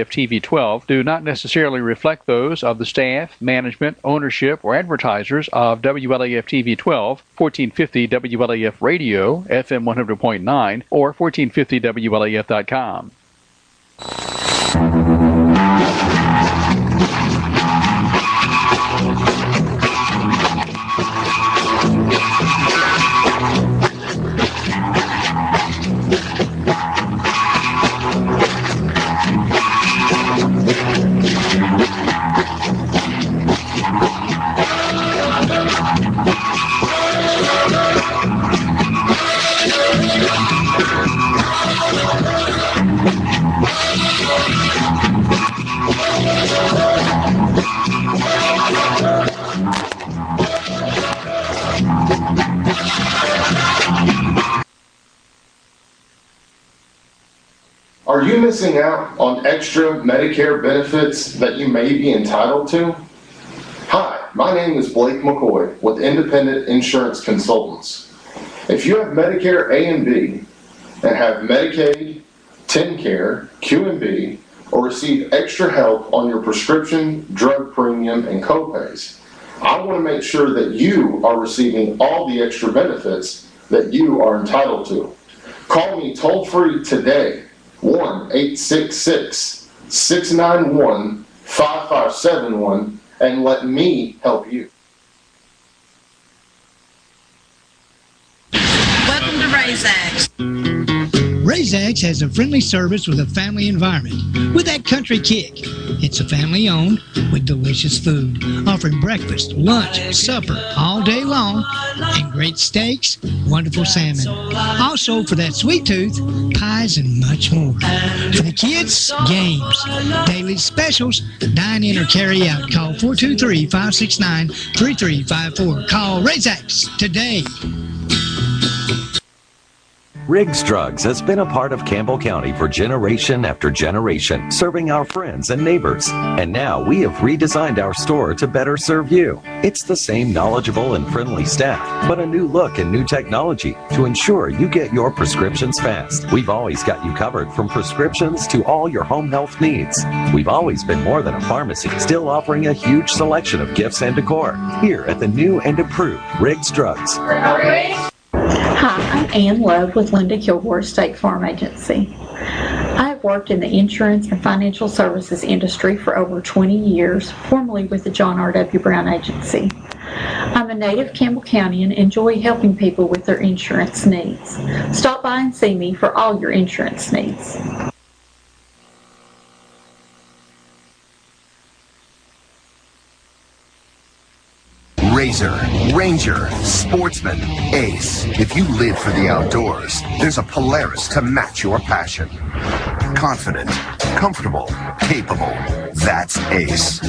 TV12 do not necessarily reflect those of the staff, management, ownership, or advertisers of WLAF TV12, 1450 WLAF Radio, FM 100.9, or 1450WLAF.com. Are you missing out on extra Medicare benefits that you may be entitled to? Hi, my name is Blake McCoy with Independent Insurance Consultants. If you have Medicare A and B and have Medicaid, TennCare, Q&B, or receive extra help on your prescription, drug premium, and copays, I want to make sure that you are receiving all the extra benefits that you are entitled to. Call me toll-free today, 1-866-691-5571, and let me help you. Welcome to Razax. Razax has a friendly service with a family environment with that country kick. It's a family owned with delicious food, offering breakfast, lunch, supper all day long, and great steaks, wonderful salmon. Also, for that sweet tooth, pies and much more. For the kids, games, daily specials, dine in or carry out. Call 423-569-3354. Call Razax today. Riggs Drugs has been a part of Campbell County for generation after generation, serving our friends and neighbors. And now we have redesigned our store to better serve you. It's the same knowledgeable and friendly staff, but a new look and new technology to ensure you get your prescriptions fast. We've always got you covered from prescriptions to all your home health needs. We've always been more than a pharmacy, still offering a huge selection of gifts and decor. Here at the new and improved Riggs Drugs. Hi, I'm Ann Love with Linda Kilgore State Farm Agency. I have worked in the insurance and financial services industry for over 20 years, formerly with the John R.W. Brown Agency. I'm a native Campbell County and enjoy helping people with their insurance needs. Stop by and see me for all your insurance needs. Razor, Ranger, Sportsman, Ace. If you live for the outdoors, there's a Polaris to match your passion. Confident, comfortable, capable. That's Ace.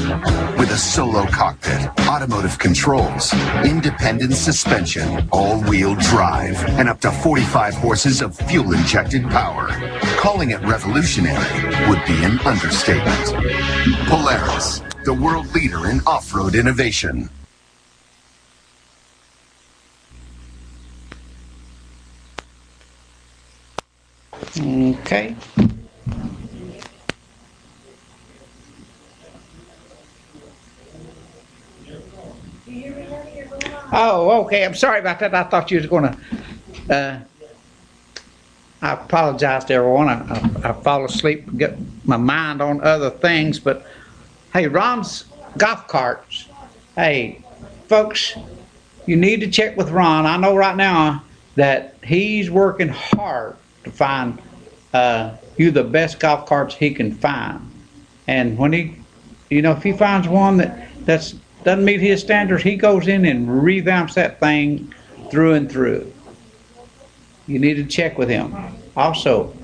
With a solo cockpit, automotive controls, independent suspension, all-wheel drive, and up to 45 horses of fuel-injected power. Calling it revolutionary would be an understatement. Polaris, the world leader in off-road innovation. Okay. Oh, okay. I'm sorry about that. I thought you was going to. I apologize to everyone. I fall asleep and get my mind on other things. But hey, Ron's golf carts. Hey, folks, you need to check with Ron. I know right now that he's working hard to find you the best golf carts he can find. And when he, if he finds one that doesn't meet his standards, he goes in and revamps that thing through and through. You need to check with him. Also,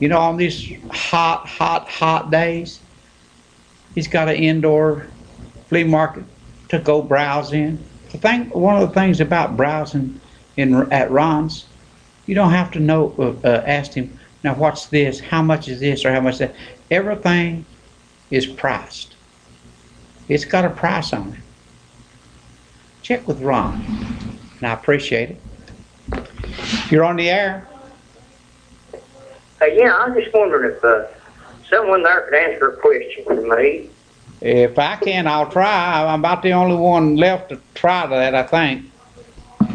on these hot days, he's got an indoor flea market to go browse in. One of the things about browsing at Ron's, you don't have to ask him, now what's this, how much is this, or how much that. Everything is priced. It's got a price on it. Check with Ron, and I appreciate it. You're on the air. Yeah, I was just wondering if someone there could answer a question for me. If I can, I'll try. I'm about the only one left to try that, I think.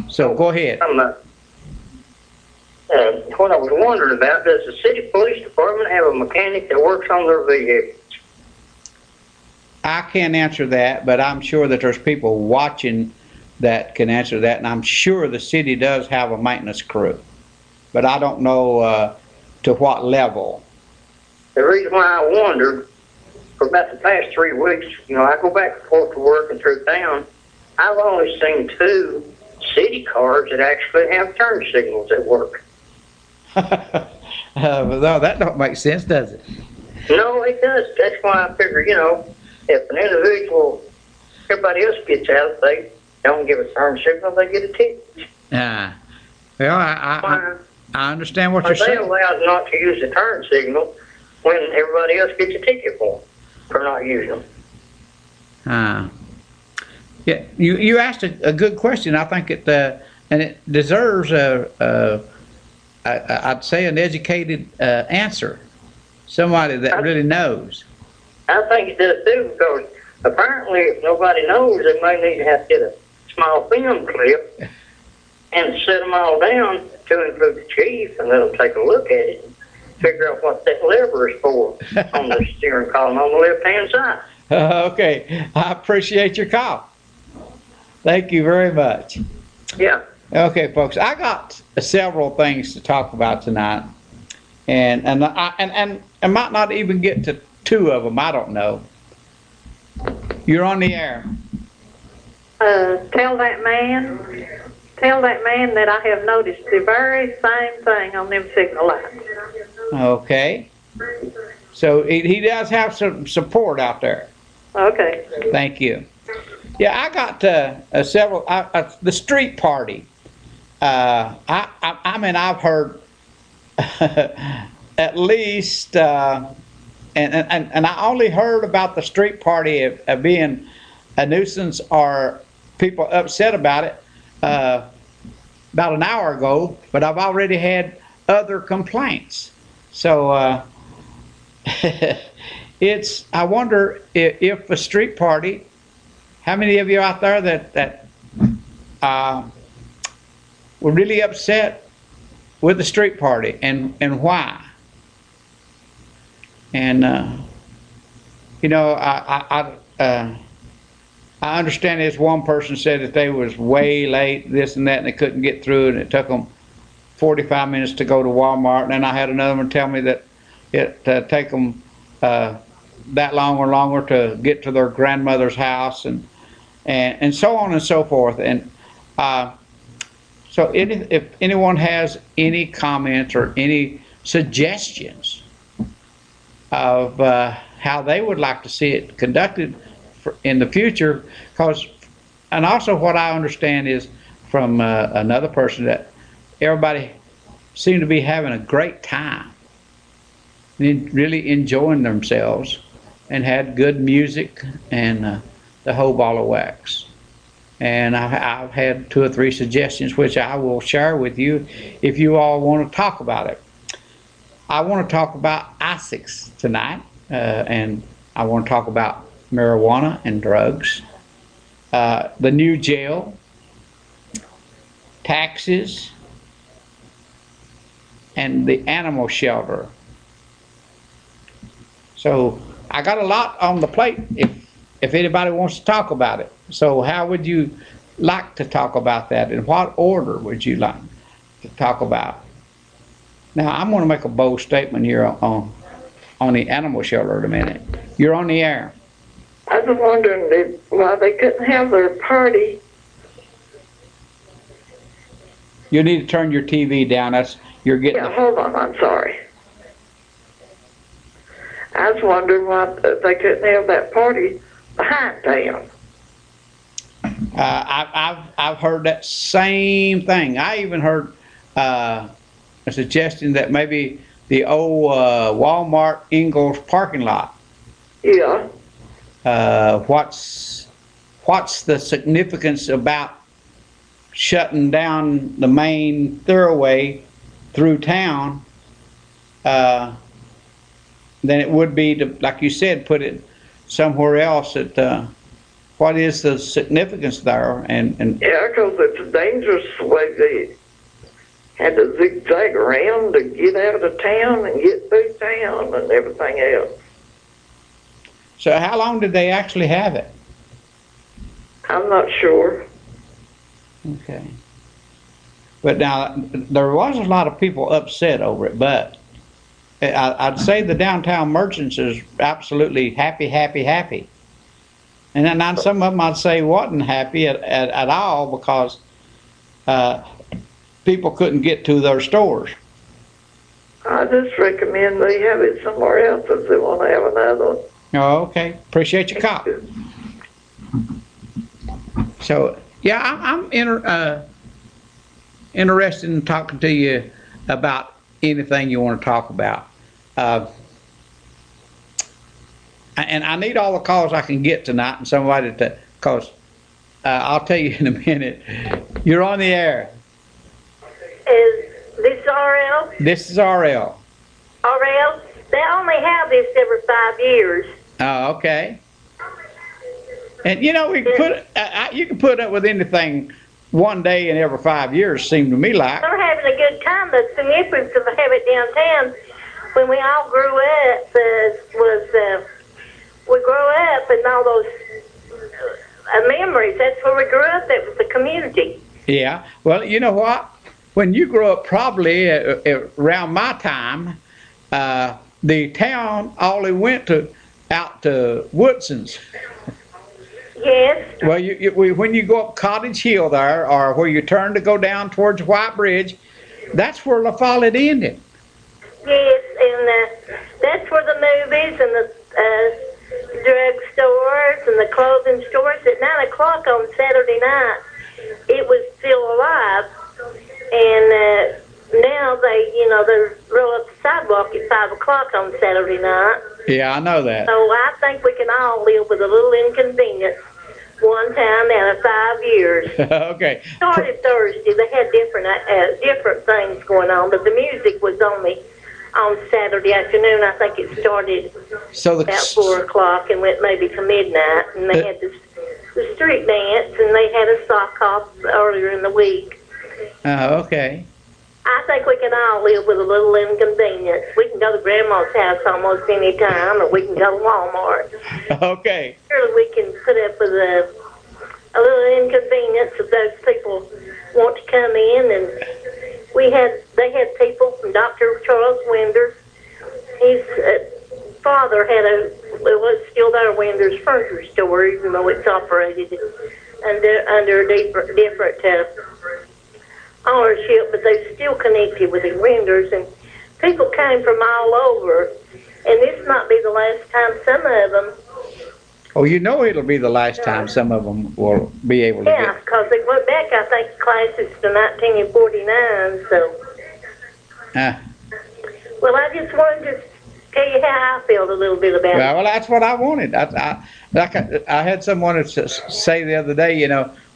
So go ahead. What I was wondering about, does the city police department have a mechanic that works on their vehicles? I can't answer that, but I'm sure that there's people watching that can answer that, and I'm sure the city does have a maintenance crew. But I don't know to what level. The reason why I wondered, for about the past 3 weeks, I go back and forth to work and through town, I've only seen 2 city cars that actually have turn signals at work. No, that don't make sense, does it? No, it does. That's why I figure, if an individual, everybody else gets out, they don't give a turn signal, they get a ticket. Well, I understand what Are you're they saying. allowed not to use the turn signal when everybody else gets a ticket for not using them? Yeah, you asked a good question. I think and it deserves I'd say an educated answer. Somebody that really knows. I think it does too, because apparently if nobody knows, they may need to have to get a small film clip and set them all down to include the chief and let them take a look at it and figure out what that lever is for on the steering column on the left-hand side. Okay, I appreciate your call. Thank you very much. Yeah. Okay, folks, I got several things to talk about tonight, and I might not even get to 2 of them. I don't know. You're on the air. Tell that man that I have noticed the very same thing on them signal lights. Okay. So he does have some support out there. Okay. Thank you. Yeah, I got several. The street party. I mean, I've heard at least, and I only heard about the street party of being a nuisance or people upset about it about an hour ago, but I've already had other complaints. So I wonder if a street party, how many of you out there that were really upset with the street party and why? And I understand this one person said that they was way late, this and that, and they couldn't get through, and it took them 45 minutes to go to Walmart. And then I had another one tell me that it take them that long or longer to get to their grandmother's house, and so on and so forth. And so if anyone has any comments or any suggestions of how they would like to see it conducted in the future, and also what I understand is from another person that everybody seemed to be having a great time, really enjoying themselves, and had good music and the whole ball of wax. And I've had 2 or 3 suggestions which I will share with you if you all want to talk about it. I want to talk about ISICs tonight, and I want to talk about marijuana and drugs, the new jail, taxes, and the animal shelter. So I got a lot on the plate if anybody wants to talk about it. So how would you like to talk about that? In what order would you like to talk about? Now, I'm going to make a bold statement here on the animal shelter in a minute. You're on the air. I was wondering why they couldn't have their party. You need to turn your TV down. You're getting. Yeah, hold on, I'm sorry. I was wondering why they couldn't have that party behind them. I've heard that same thing. I even heard a suggestion that maybe the old Walmart Ingalls parking lot. Yeah. What's the significance about shutting down the main thoroughway through town than it would be to, like you said, put it somewhere else. What is the significance there? And Yeah, 'cause it's dangerous the way they had to zigzag around to get out of town and get through town and everything else. so how long did they actually have it? I'm not sure. Okay. But now, there was a lot of people upset over it, but I'd say the downtown merchants is absolutely happy. And then some of them I'd say wasn't happy at all because people couldn't get to their stores. I just recommend they have it somewhere else if they want to have another one. Oh, okay. Appreciate your call. So, yeah, I'm interested in talking to you about anything you want to talk about. And I need all the calls I can get tonight and somebody because I'll tell you in a minute. You're on the air. Is this RL? This is RL. RL? They only have this every 5 years. Oh, okay. And you know, we can you can put up with anything one day in every 5 years, seemed to me like. They're having a good time. The significance of having it downtown, when we all grew up, we grew up and all those memories. That's where we grew up. That was the community. Yeah. Well, you know what? When you grew up, probably around my time, the town only went out to Woodson's. Yes. Well, when you go up Cottage Hill there, or where you turn to go down towards White Bridge, that's where La Follette ended. Yes, and that's where the movies and the drug stores and the clothing stores at 9 o'clock on Saturday night, it was still alive. And now they roll up the sidewalk at 5 o'clock on Saturday night. Yeah, I know that. So I think we can all live with a little inconvenience one time out of 5 years. Okay. Started Thursday. They had different things going on, but the music was only on Saturday afternoon. I think it started about 4 o'clock and went maybe to midnight. And they had the street dance, and they had a sock off earlier in the week. Oh, okay. I think we can all live with a little inconvenience. We can go to Grandma's house almost any time, or we can go to Walmart. Okay. Surely we can put up with a little inconvenience if those people want to come in. And they had people from Dr. Charles Winders. His father had was still there, Winders Furniture Store, even though it's operated under a different ownership, but they're still connected with the Winders, and people came from all over, and this might be the last time some of them. Oh, you know it'll be the last time some of them will be able to Yeah, because they went back, I think, classes to 1949, so. Well, I just wanted to tell you how I felt a little bit about it. Well, that's what I wanted. I had someone say the other day,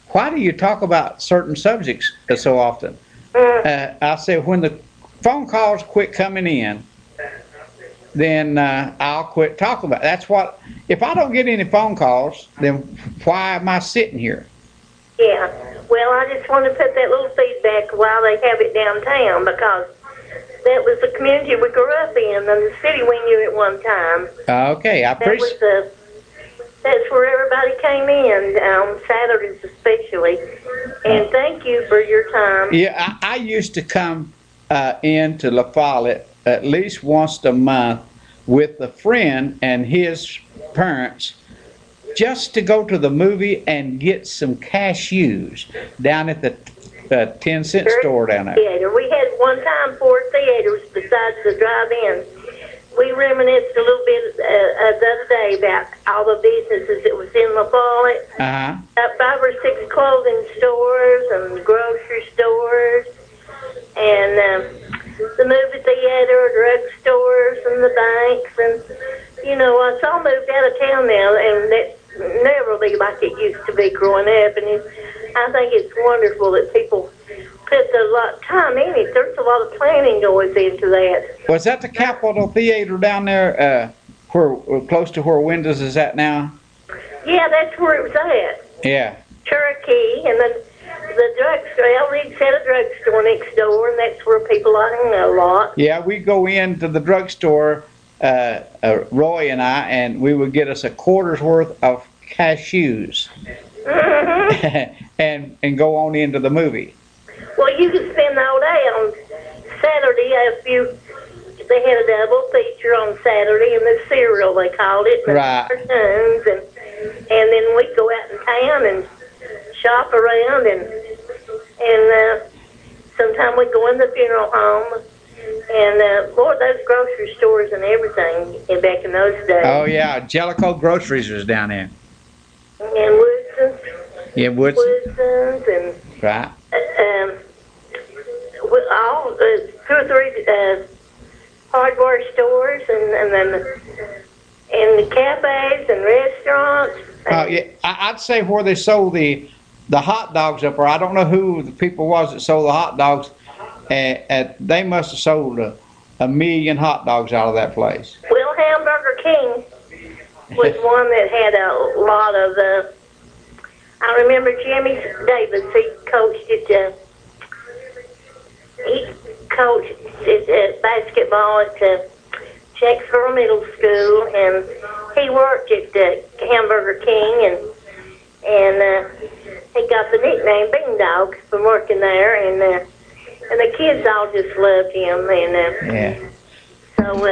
why do you talk about certain subjects so often? I said, when the phone calls quit coming in, then I'll quit talking about it. That's what, if I don't get any phone calls, then why am I sitting here? Yeah, well, I just want to put that little feedback while they have it downtown, because that was the community we grew up in, and the city we knew at one time. Okay, I appreciate. That's where everybody came in, on Saturdays especially. And thank you for your time. Yeah, I used to come into La Follette at least once a month with a friend and his parents just to go to the movie and get some cashews down at the 10-cent store down there. Theater. We had one time 4 theaters besides the drive-in. We reminisced a little bit the other day about all the businesses that was in La Follette. About 5 or 6 clothing stores and grocery stores, and the movie theater, drug stores, and the banks. And it's all moved out of town now, and that's never be like it used to be growing up. And I think it's wonderful that people put a lot of time in it. There's a lot of planning goes into that. Was that the Capitol Theater down there, where close to where Windows is at now? Yeah, that's where it was at. Yeah. Cherokee, and then the drugstore. Elridge had a drugstore next door, and that's where people I know a lot. Yeah, we go into the drugstore, Roy and I, and we would get us a quarter's worth of cashews, and go on into the movie. Well, you could spend all day on Saturday they had a double feature on Saturday, and the cereal they called it, and Right. the cartoons, and then we'd go out in town and shop around, and sometimes we'd go in the funeral home, and Lord, those grocery stores and everything back in those days. Oh yeah, Jellicoe Groceries was down there. And Woodson's. Yeah, Woodson's and right. with all 2 or 3 hardware stores, and then the cafes and restaurants. Oh yeah, I'd say where they sold the hot dogs up there. I don't know who the people was that sold the hot dogs. They must have sold a million hot dogs out of that place. Well, Hamburger King was one that had a lot of. I remember Jimmy Davis. He coached at basketball at Jacksboro Middle School, and he worked at Hamburger King, and he got the nickname Bean Dog from working there, and the kids all just loved him, and so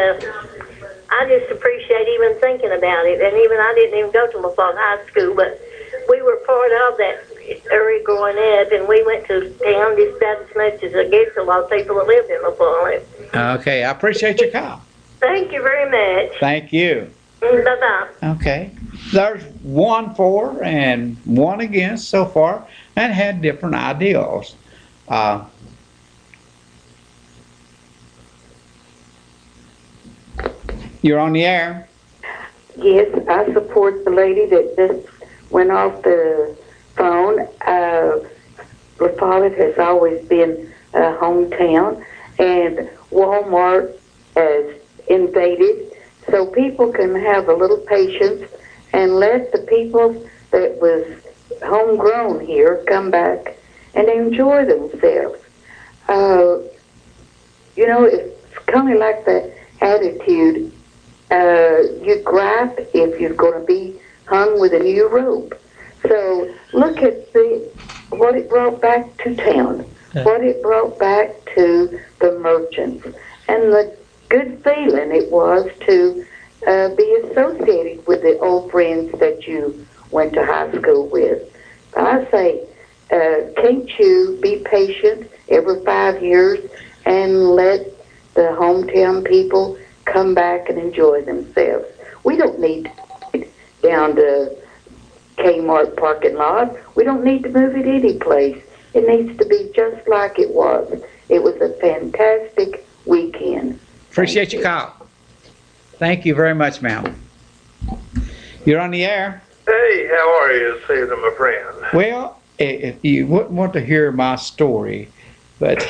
I just appreciate even thinking about it, and even I didn't even go to LaFollette High School, but we were part of that area growing up, and we went to town just about as much as I guess a lot of people that lived in LaFollette. Okay, I appreciate your call. Thank you very much. Thank you. Bye-bye. Okay. There's 1 for and 1 against so far, and had different ideals. You're on the air. Yes, I support the lady that just went off the phone. LaFollette has always been a hometown, and Walmart has invaded, so people can have a little patience and let the people that was homegrown here come back and enjoy themselves. You know, it's kind of like the attitude, you gripe if you're going to be hung with a new robe. So look at what it brought back to town, what it brought back to the merchants, and the good feeling it was to be associated with the old friends that you went to high school with. I say, can't you be patient every 5 years and let the hometown people come back and enjoy themselves? We don't need to move down to Kmart parking lot. We don't need to move it any place. It needs to be just like it was. It was a fantastic weekend. Appreciate your call. Thank you very much, ma'am. You're on the air. Hey, how are you this evening, my friend? Well, if you wouldn't want to hear my story, but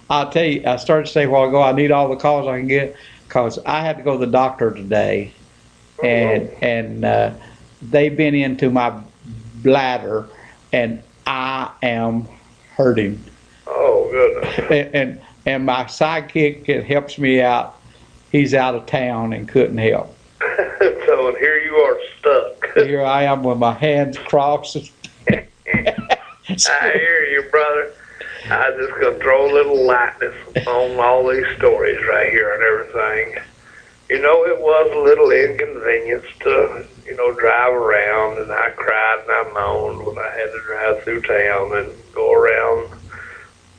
I'll tell you, I started to say a while ago, I need all the calls I can get, because I had to go to the doctor today, and they've been into my bladder, and I am hurting. Oh, goodness. And my sidekick that helps me out, he's out of town and couldn't help. So, and here you are stuck. Here I am with my hands crossed. I hear you, brother. I just gonna throw a little lightness on all these stories right here and everything. You know, it was a little inconvenience to, drive around, and I cried and I moaned when I had to drive through town and go around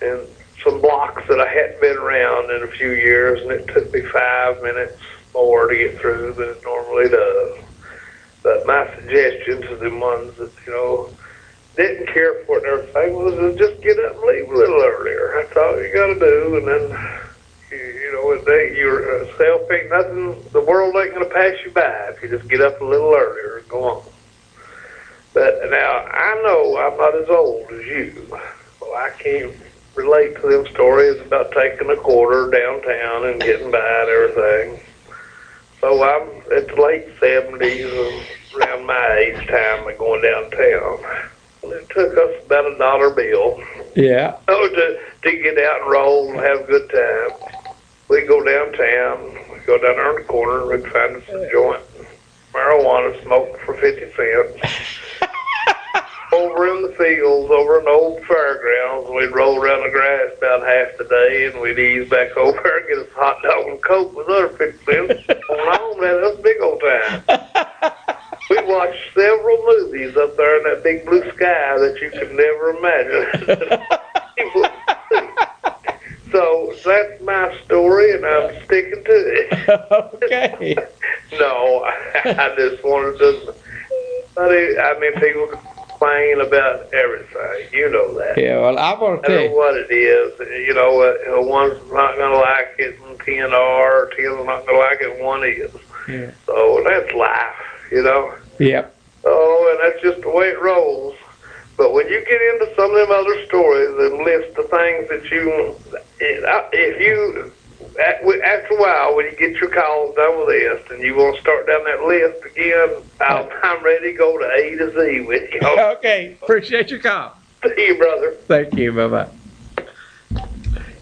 in some blocks that I hadn't been around in a few years, and it took me 5 minutes more to get through than it normally does. But my suggestion to the ones that, didn't care for it and everything was to just get up and leave a little earlier. That's all you gotta do, and then, you're self-pick, nothing, the world ain't gonna pass you by if you just get up a little earlier and go on. But now, I know I'm not as old as you. Well, I can't relate to them stories about taking a quarter downtown and getting by and everything. So I'm at the late 70s, and around my age time of going downtown. It took us about $1 bill Yeah. to get out and roll and have a good time. We go downtown, we go down there on the corner, we find us a joint, marijuana, smoke for 50 cents. Over in the fields, over in the old fairgrounds, we'd roll around the grass about half the day, and we'd ease back over and get us a hot dog and Coke with other 50 cents. On home, had us a big old time. We watched several movies up there in that big blue sky that you could never imagine. So that's my story, and I'm sticking to it. Okay. No, I just wanted to. I mean, people complain about everything. You know that. Yeah, well, I want I to tell know you. what it is. You know, one's not going to like it, and 10 are, 10's not going to like it, and one is. Yeah. So that's life, you know. Yep. Oh, and that's just the way it rolls. But when you get into some of them other stories and list the things that after a while, when you get your calls done with this and you want to start down that list again, I'm ready to go to A to Z with you. Okay. Appreciate your call. See you, brother. Thank you. Bye-bye.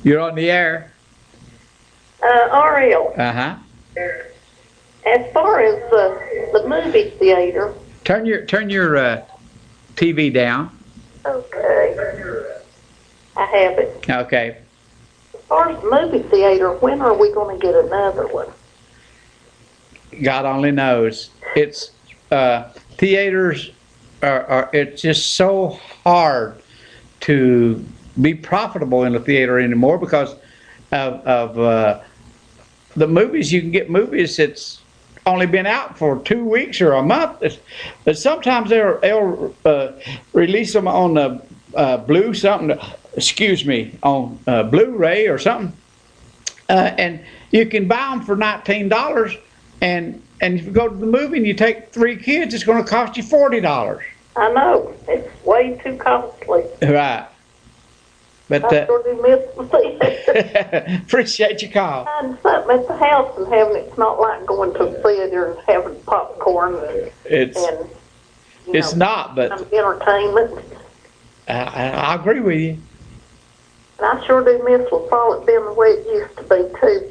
You're on the air. Ariel, Uh-huh. as far as the movie theater, Turn your TV down. okay, I have it. Okay. As far as the movie theater, when are we going to get another one? God only knows. It's theaters are it's just so hard to be profitable in a theater anymore because of the movies. You can get movies that's only been out for 2 weeks or a month, but sometimes they'll release them on on Blu-ray or something, and you can buy them for $19. And if you go to the movie and you take 3 kids, it's going to cost you $40. I know, it's way too costly. Right. But I sure do miss the theater. appreciate your call. Finding something at the house and having it's not like going to the theater and having popcorn It's and not, but some entertainment. I agree with you. And I sure do miss La Follette being the way it used to be too.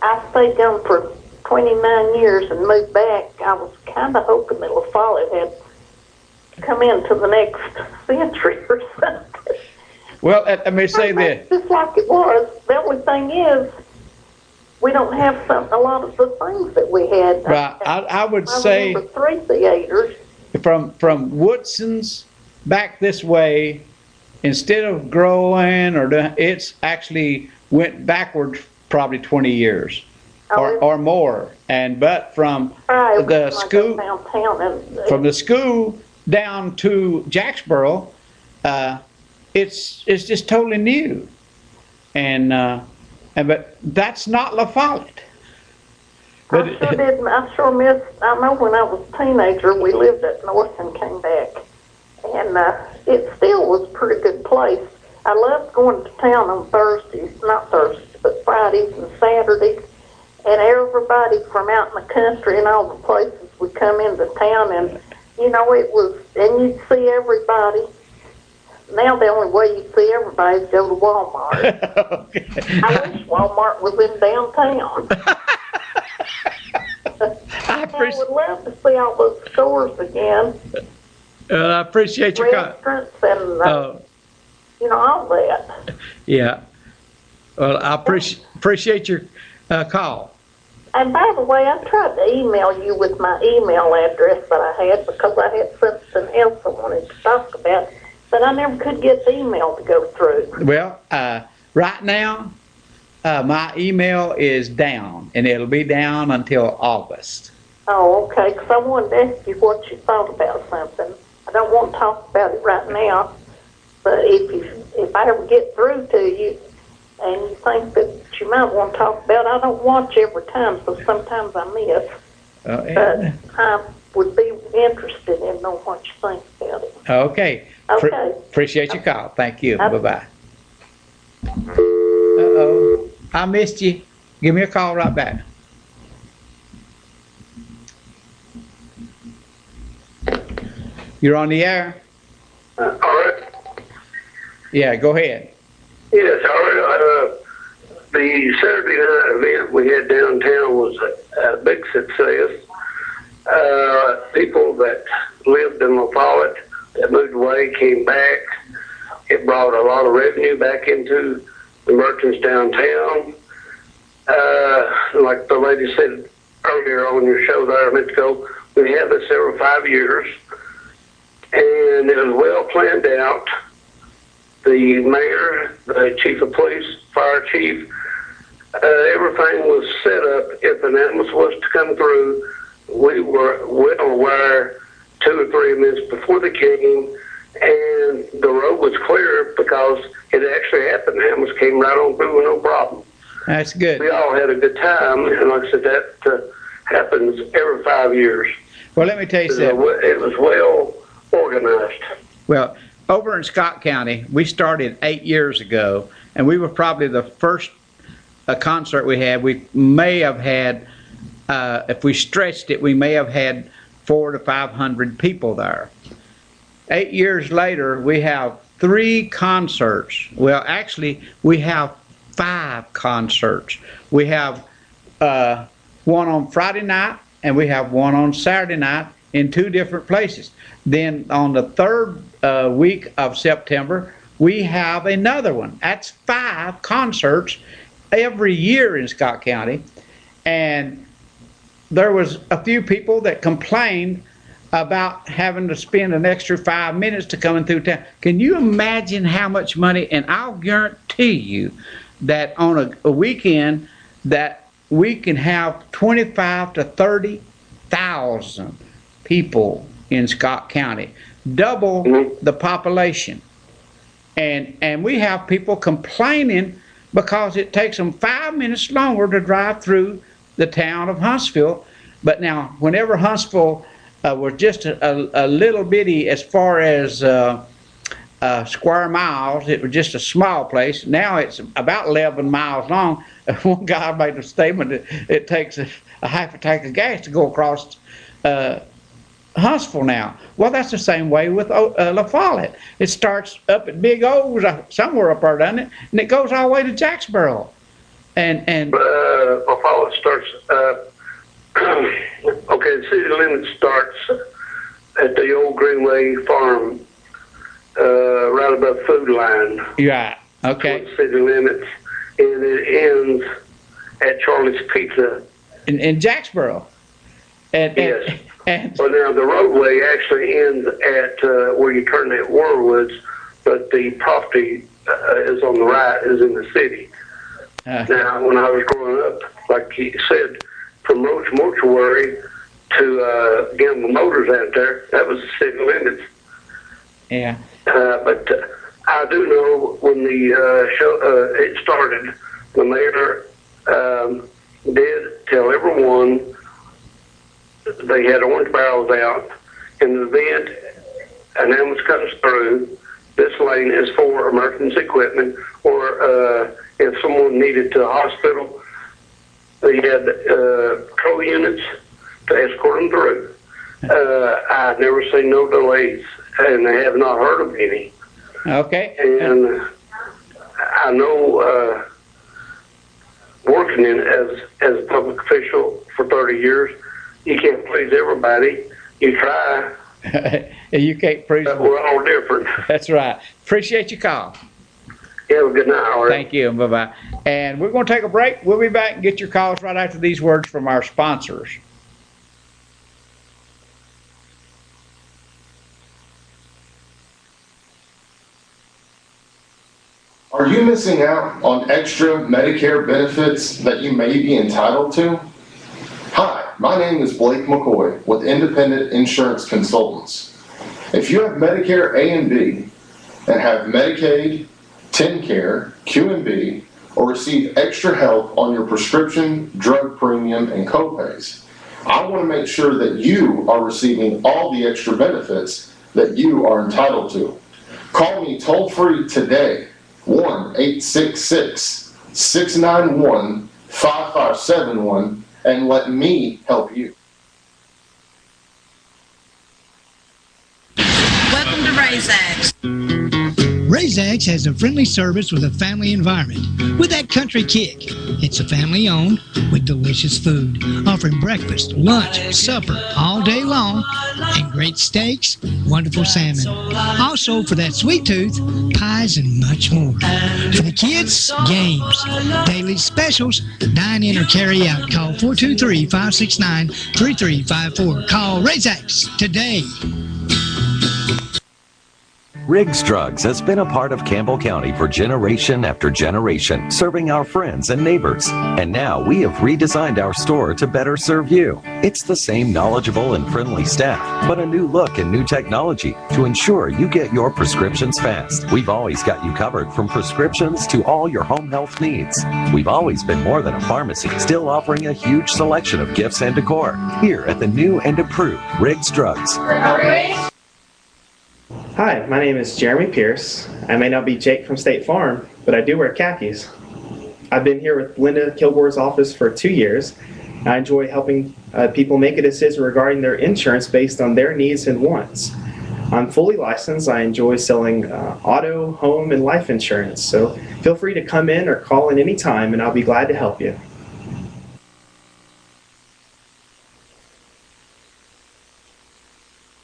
I stayed down for 29 years and moved back. I was kind of hoping that La Follette had come into the next century or something. Well, let me say this. Just like it was. The only thing is, we don't have a lot of the things that we had. Right. I would say remember 3 theaters. from Woodson's back this way, instead of growing it's actually went backwards probably 20 years or more. But from the school from the school down to Jacksboro, it's just totally new, but that's not La Follette. But I sure missed. I know when I was a teenager, we lived up north and came back, and it still was a pretty good place. I loved going to town on not Thursdays, but Fridays and Saturdays, and everybody from out in the country and all the places would come into town, and it was, and you'd see everybody. Now the only way you see everybody is go to Walmart. Okay. I wish Walmart was in downtown. I would love to see all those stores again. I appreciate your restaurants and all that. Yeah. Well, I appreciate your call. And by the way, I tried to email you with my email address that I had because I had something else I wanted to talk about, but I never could get the email to go through. Well, right now, my email is down, and it'll be down until August. Oh, okay, because I wanted to ask you what you thought about something. I don't want to talk about it right now, but if I ever get through to you and you think that you might want to talk about it, I don't watch every time, so sometimes I miss. but I would be interested in knowing what you think about it. Okay. Okay. Appreciate your call. Thank you. Bye-bye. Uh-oh. I missed you. Give me a call right back. You're on the air. All right. Yeah, go ahead. Yes, all right. The Saturday night event we had downtown was a big success. People that lived in La Follette that moved away came back. It brought a lot of revenue back into the merchants downtown. Like the lady said earlier on your show there a minute ago, we have this every 5 years, and it was well planned out. The mayor, the chief of police, fire chief, everything was set up. If an ambulance was to come through, we were well aware 2 or 3 minutes before they came, and the road was clear because it actually happened. The ambulance came right on through with no problem. That's good. We all had a good time, and like I said, that happens every 5 years. Well, let me tell you something. It was well organized. Well, over in Scott County, we started 8 years ago, and we were probably the first concert we had. We may have had, if we stretched it, we may have had 400 to 500 people there. 8 years later, we have 3 concerts. Well, actually, we have 5 concerts. We have one on Friday night, and we have one on Saturday night in 2 different places. Then on the 3rd week of September, we have another one. That's 5 concerts every year in Scott County. And there was a few people that complained about having to spend an extra 5 minutes to coming through town. Can you imagine how much money? And I'll guarantee you that on a weekend that we can have 25 to 30,000 people in Scott County, double the population. And we have people complaining because it takes them 5 minutes longer to drive through the town of Huntsville. But now, whenever Huntsville was just a little bitty as far as square miles, it was just a small place. Now it's about 11 miles long. One guy made a statement that it takes a half a tank of gas to go across Huntsville now. Well, that's the same way with La Follette. It starts up at Big O's, somewhere up there, doesn't it? And it goes all the way to Jacksboro. And La Follette starts, okay, the city limit starts at the old Greenway Farm, right above Food Line. Right, okay. City limits, and it ends at Charlie's Pizza. In Jacksboro. Yes. Well, now the roadway actually ends at where you turn at Warwoods, but the property is on the right, is in the city. Now, when I was growing up, like he said, from Roach Mortuary to Gamble Motors out there, that was the city limits. Yeah. But I do know when the show it started, the mayor did tell everyone they had orange barrels out. In the event an ambulance comes through, this lane is for emergency equipment, or if someone needed to the hospital, they had patrol units to escort them through. I've never seen no delays, and I have not heard of any. Okay. And I know, working in as a public official for 30 years, you can't please everybody. You try. You can't please. But we're all different. That's right. Appreciate your call. You have a good night, all right? Thank you. Bye-bye. And we're going to take a break. We'll be back and get your calls right after these words from our sponsors. Are you missing out on extra Medicare benefits that you may be entitled to? Hi, my name is Blake McCoy with Independent Insurance Consultants. If you have Medicare A and B and have Medicaid, TennCare, QMB, or receive extra help on your prescription, drug premium, and copays, I want to make sure that you are receiving all the extra benefits that you are entitled to. Call me toll-free today, 1-866-691-5571, and let me help you. Welcome to Razax. Razax has a friendly service with a family environment with that country kick. It's a family owned with delicious food, offering breakfast, lunch, supper all day long, and great steaks, wonderful salmon. Also, for that sweet tooth, pies and much more. For the kids, games, daily specials, dine in or carry out. Call 423-569-3354. Call Razax today. Riggs Drugs has been a part of Campbell County for generation after generation, serving our friends and neighbors. And now we have redesigned our store to better serve you. It's the same knowledgeable and friendly staff, but a new look and new technology to ensure you get your prescriptions fast. We've always got you covered from prescriptions to all your home health needs. We've always been more than a pharmacy, still offering a huge selection of gifts and decor. Here at the new and improved Riggs Drugs. Hi, my name is Jeremy Pierce. I may not be Jake from State Farm, but I do wear khakis. I've been here with Linda Kilgore's office for 2 years. I enjoy helping people make a decision regarding their insurance based on their needs and wants. I'm fully licensed. I enjoy selling auto, home, and life insurance. So feel free to come in or call in any time, and I'll be glad to help you.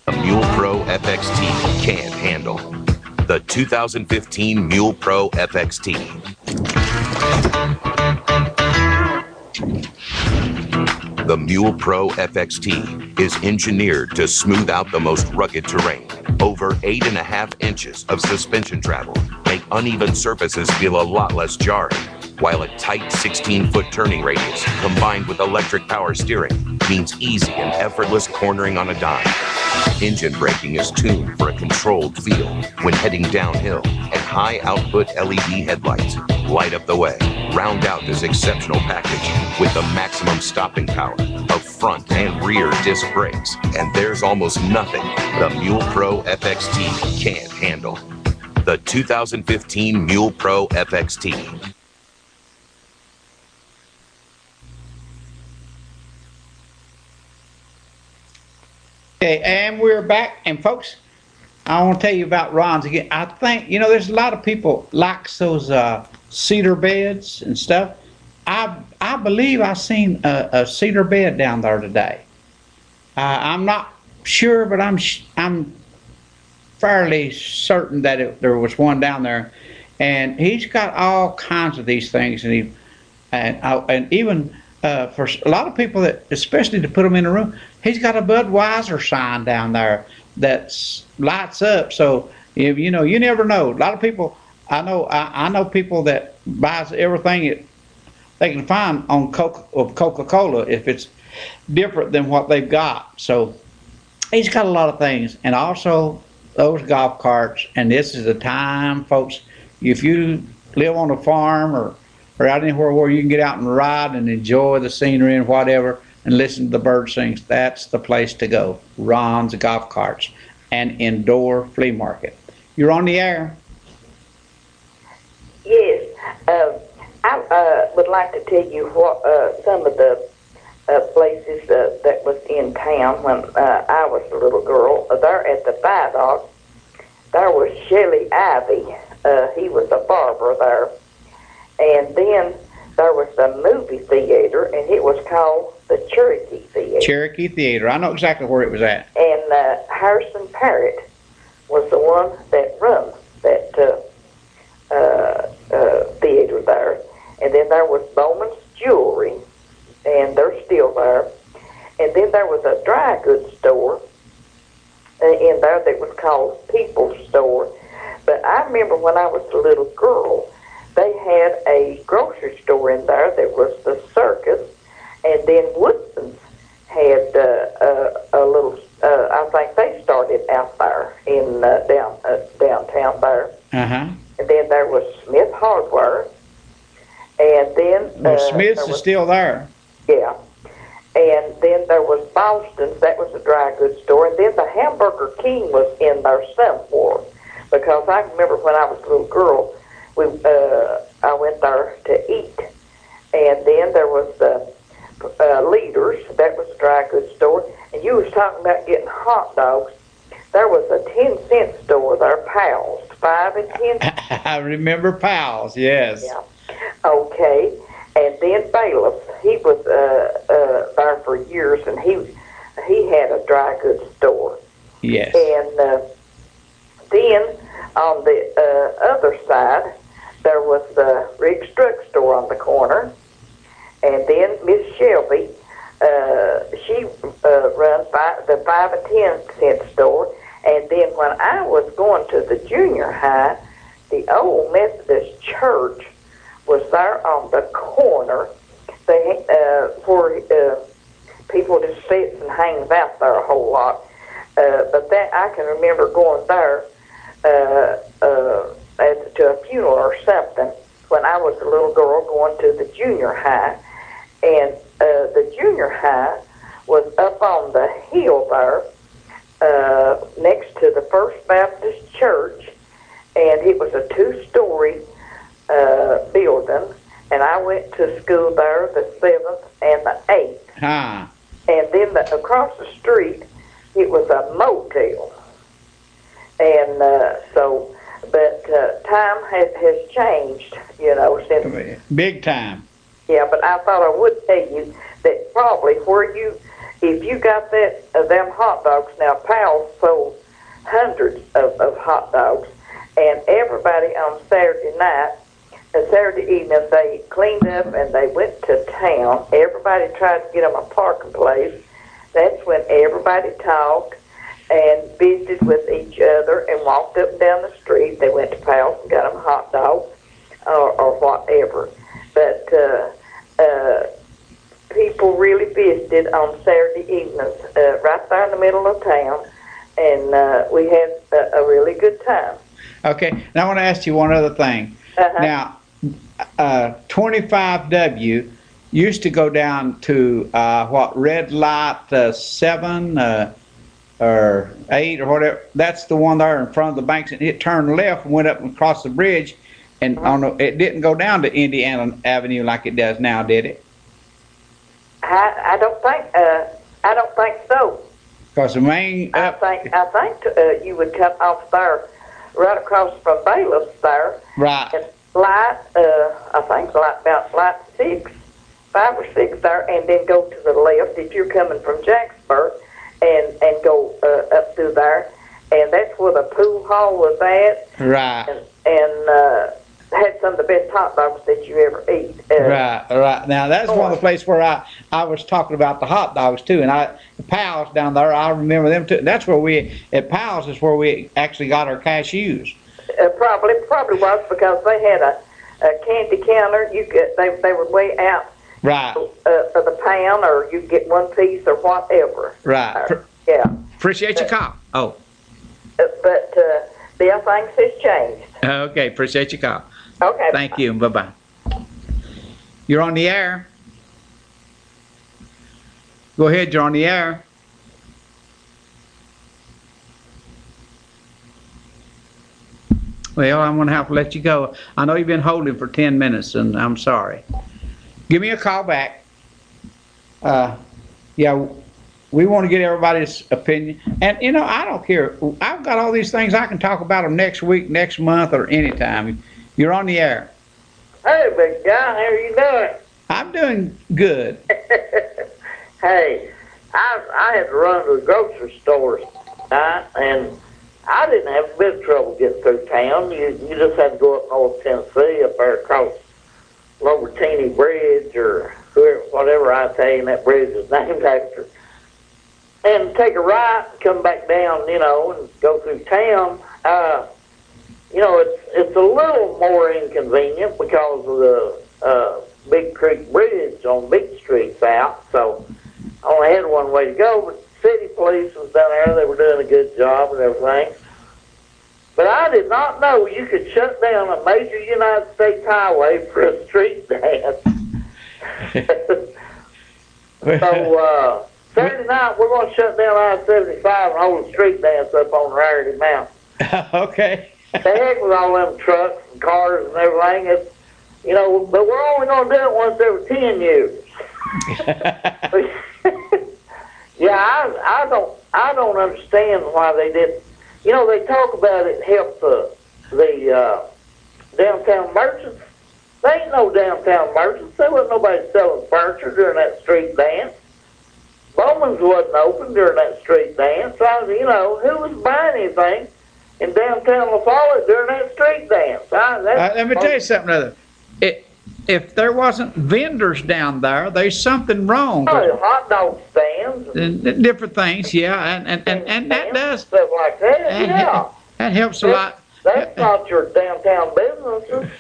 A Mule Pro FXT can't handle. The 2015 Mule Pro FXT. The Mule Pro FXT is engineered to smooth out the most rugged terrain. Over 8.5 inches of suspension travel make uneven surfaces feel a lot less jarring, while a tight 16-foot turning radius combined with electric power steering means easy and effortless cornering on a dime. Engine braking is tuned for a controlled feel when heading downhill, and high output LED headlights light up the way. Round out this exceptional package with the maximum stopping power of front and rear disc brakes, and there's almost nothing the Mule Pro FXT can't handle. The 2015 Mule Pro FXT. Okay, and we're back, and folks, I want to tell you about Ron's again. I think, there's a lot of people likes those cedar beds and stuff. I believe I seen a cedar bed down there today. I'm not sure, but I'm fairly certain that there was one down there, and he's got all kinds of these things, and even for a lot of people that, especially to put them in a room, he's got a Budweiser sign down there that lights up. So if you never know. A lot of people, I know people that buys everything they can find on Coca-Cola if it's different than what they've got. So he's got a lot of things, and also those golf carts. And this is the time, folks. If you live on a farm or out anywhere where you can get out and ride and enjoy the scenery and whatever, and listen to the bird sings, that's the place to go. Ron's Golf Carts and Indoor Flea Market. You're on the air. Yes, I would like to tell you what some of the places that was in town when I was a little girl. There at the Viaduct, there was Shelley Ivy. He was a barber there. And then there was the movie theater, and it was called the Cherokee Theater. Cherokee Theater. I know exactly where it was at. And Harrison Parrott was the one that run that theater there. And then there was Bowman's Jewelry, and they're still there. And then there was a dry goods store in there that was called People's Store. But I remember when I was a little girl, they had a grocery store in there that was the Circus, and then Woodson's had a little. I think they started out there in downtown there. Uh-huh. And then there was Smith Hardware, and then Smith's is still there. Yeah, and then there was Boston's, that was a dry goods store, and then the Hamburger King was in there somewhere. Because I remember when I was a little girl, I went there to eat. And then there was the Leaders, that was a dry goods store. And you was talking about getting hot dogs. There was a 10-cent store there, Pals, 5 and 10. I remember Pals, yes. Yeah. Okay. And then Bailiff, he was there for years, and he had a dry goods store. Yes. And then on the other side, there was the Rick's Drugstore on the corner. And then Miss Shelby, she runs the 5 and 10-cent store. And then when I was going to the junior high, the old Methodist church was there on the corner. They where people just sits and hangs out there a whole lot. But that I can remember going there to a funeral or something when I was a little girl going to the junior high. And the junior high was up on the hill there next to the First Baptist Church, and it was a 2-story building, and I went to school there the 7th and the 8th. Huh. And then across the street, it was a motel. And but time has changed, since. Big time. Yeah, but I thought I would tell you that probably if you got them hot dogs, now Pals sold hundreds of hot dogs, and everybody on Saturday evening, they cleaned up and they went to town. Everybody tried to get them a parking place. That's when everybody talked and visited with each other and walked up and down the street. They went to Pals and got them hot dogs or whatever. But people really visited on Saturday evenings right there in the middle of town, and we had a really good time. Okay, now I want to ask you one other thing. Now, 25W used to go down to red light 7 or 8 or whatever. That's the one there in front of the banks, and it turned left and went up and across the bridge, and it didn't go down to Indiana Avenue like it does now, did it? I don't think so. Because the main I think you would come off there, right across from Bailiff's there. Right. And light, I think about light 5 or 6 there, and then go to the left if you're coming from Jacksburg, and go up through there, and that's where the pool hall was at. Right. And had some of the best hot dogs that you ever eat. Right. Now that's one of the places where I was talking about the hot dogs too, and the Pals down there, I remember them too. That's where at Pals is where we actually got our cashews. Probably was because they had a candy counter. They were way out. Right. For the pound, or you get 1 piece or whatever. Right. Yeah. Appreciate your call. Oh. But things has changed. Okay. Appreciate your call. Okay. Thank you. Bye-bye. You're on the air. Go ahead. You're on the air. Well, I'm going to have to let you go. I know you've been holding for 10 minutes, and I'm sorry. Give me a call back. Yeah, we want to get everybody's opinion. And, I don't care. I've got all these things. I can talk about them next week, next month, or anytime. You're on the air. Hey, big guy, how are you doing? I'm doing good. Hey, I had to run to the grocery stores, and I didn't have a bit of trouble getting through town. You just had to go up North Tennessee, up there across Lower Teeny Bridge, or whatever I tell you that bridge is named after, and take a right and come back down, and go through town. It's a little more inconvenient because of the Big Creek Bridge on Big Street South, so I only had one way to go, but city police was down there. They were doing a good job and everything. But I did not know you could shut down a major United States highway for a street dance. So Saturday night, we're gonna shut down I-75 and hold a street dance up on Rarity Mountain. Okay. The heck with all them trucks and cars and everything. It's, you know, but we're only gonna do it once every 10 years. Yeah, I don't understand why they didn't. You know, they talk about it help the downtown merchants. There ain't no downtown merchants. There wasn't nobody selling furniture during that street dance. Bowman's wasn't open during that street dance. You know, who was buying anything in downtown La Follette during that street dance? Let me tell you something other. If there wasn't vendors down there, there's something wrong. Oh, hot dog stands. And different things, yeah, and that does. Stuff like that, yeah. That helps a lot. That's not your downtown businesses.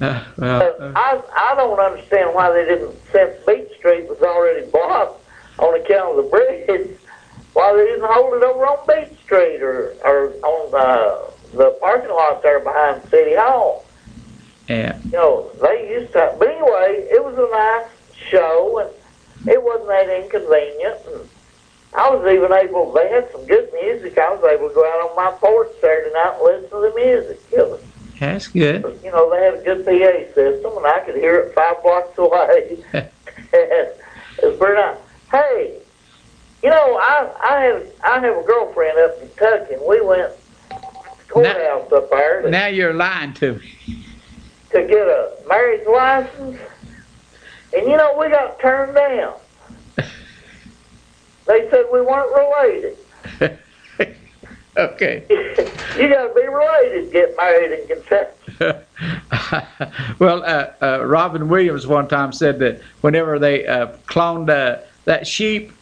I don't understand why they didn't, since Beach Street was already blocked on account of the bridge, why they didn't hold it over on Beach Street or on the parking lot there behind City Hall. Yeah. You know, they used to, but anyway, it was a nice show and it wasn't that inconvenient. And I was even able, they had some good music. I was able to go out on my porch Saturday night and listen to the music. It was, that's good. you know, they had a good PA system, and I could hear it 5 blocks away. It was pretty nice. Hey, you know, I have a girlfriend up in Kentucky, and we went to the courthouse up there. Now you're lying to me. To get a marriage license, and you know, we got turned down. They said we weren't related. Okay. You got to be related to get married in Kentucky. Well, Robin Williams one time said that whenever they cloned that sheep,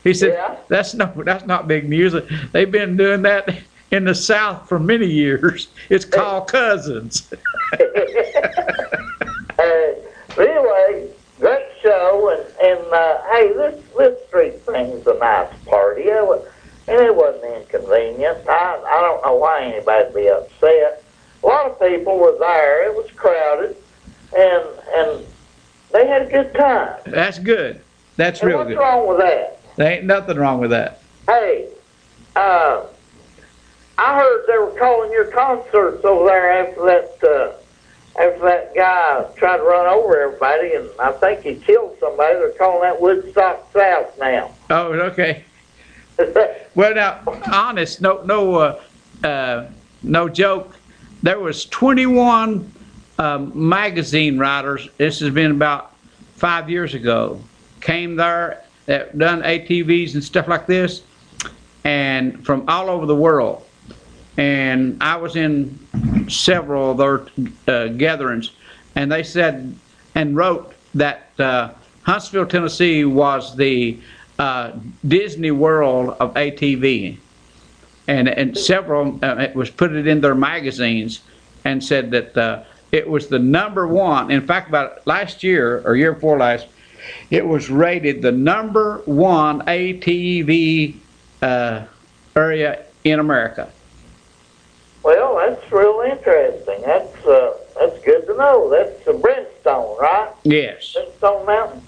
he said, that's not big news. They've been doing that in the South for many years. It's called cousins. But anyway, great show, and hey, this street thing's a nice party. And it wasn't inconvenient. I don't know why anybody'd be upset. A lot of people were there. It was crowded, and they had a good time. That's good. That's real good. What's wrong with that? There ain't nothing wrong with that. Hey, I heard they were calling your concerts over there after that guy tried to run over everybody, and I think he killed somebody. They're calling that Woodstock South now. Oh, okay. Well, now, honest, no joke. There was 21 magazine writers. This has been about 5 years ago. Came there, that done ATVs and stuff like this, and from all over the world. And I was in several of their gatherings, and they said and wrote that Huntsville, Tennessee was the Disney World of ATV, and several it was put it in their magazines and said that it was the #1. In fact, about last year or year before last, it was rated the #1 ATV area in America. Well, that's real interesting. That's good to know. That's the Brimstone, right? Yes. Brimstone Mountain.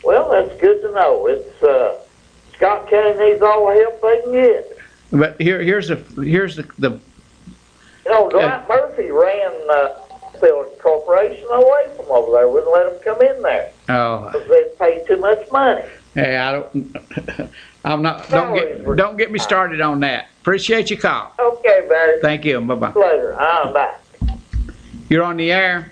Well, that's good to know. It's Scott County needs all the help they can get. But here's the You know, Dwight Murphy ran Phil Corporation away from over there. Wouldn't let them come in there. Oh. Because they pay too much money. Hey, I don't. I'm not. Don't get me started on that. Appreciate your call. Okay, buddy. Thank you. Bye bye. Later. Bye. You're on the air.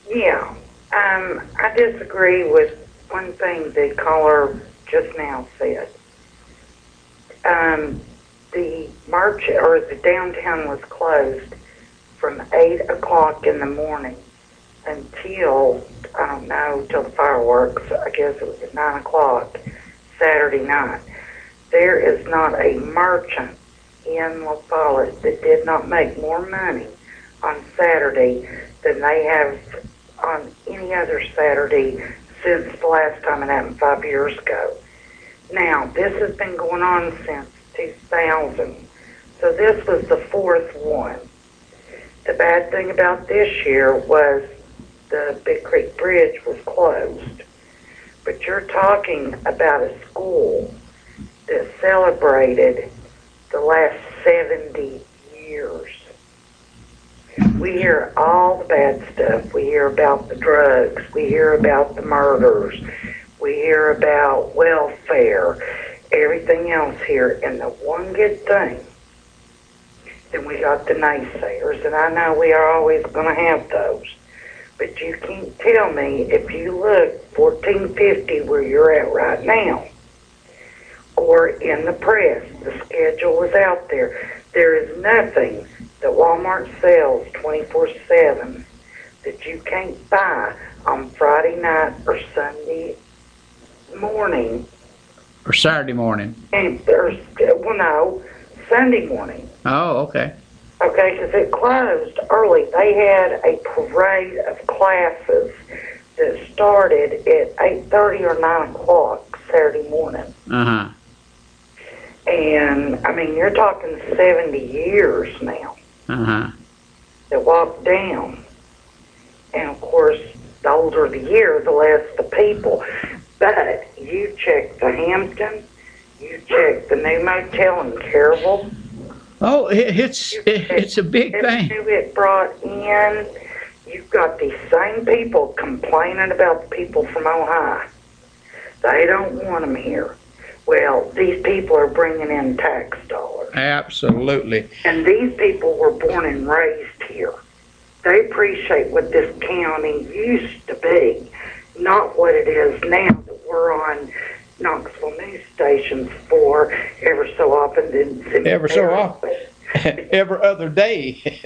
Yeah. I disagree with one thing the caller just now said. The march or the downtown was closed from 8 o'clock in the morning until, I don't know, till the fireworks. I guess it was at 9 o'clock Saturday night. There is not a merchant in La Follette that did not make more money on Saturday than they have on any other Saturday since the last time it happened 5 years ago. Now, this has been going on since 2000, so this was the 4th one. The bad thing about this year was the Big Creek Bridge was closed. But you're talking about a school that celebrated the last 70 years. We hear all the bad stuff. We hear about the drugs. We hear about the murders. We hear about welfare, everything else here. And the one good thing, then we got the naysayers, and I know we are always going to have those. But you can't tell me if you look 1450 where you're at right now, or in the press, the schedule was out there. There is nothing that Walmart sells 24/7 that you can't buy on Friday night or Sunday morning. Or Saturday morning. And there's, well, no, Sunday morning. Oh, okay. Okay, because it closed early. They had a parade of classes that started at 8:30 or 9 o'clock Saturday morning. Uh-huh. And, I mean, you're talking 70 years now Uh-huh. that walked down. And, of course, the older the year, the less the people. But you check the Hampton, you check the new motel in Caryville. Oh, it's a big thing. Who it brought in, you've got these same people complaining about the people from Ohio. They don't want them here. Well, these people are bringing in tax dollars. Absolutely. And these people were born and raised here. They appreciate what this county used to be, not what it is now that we're on Knoxville news stations for ever so often. Ever so often. Every other day.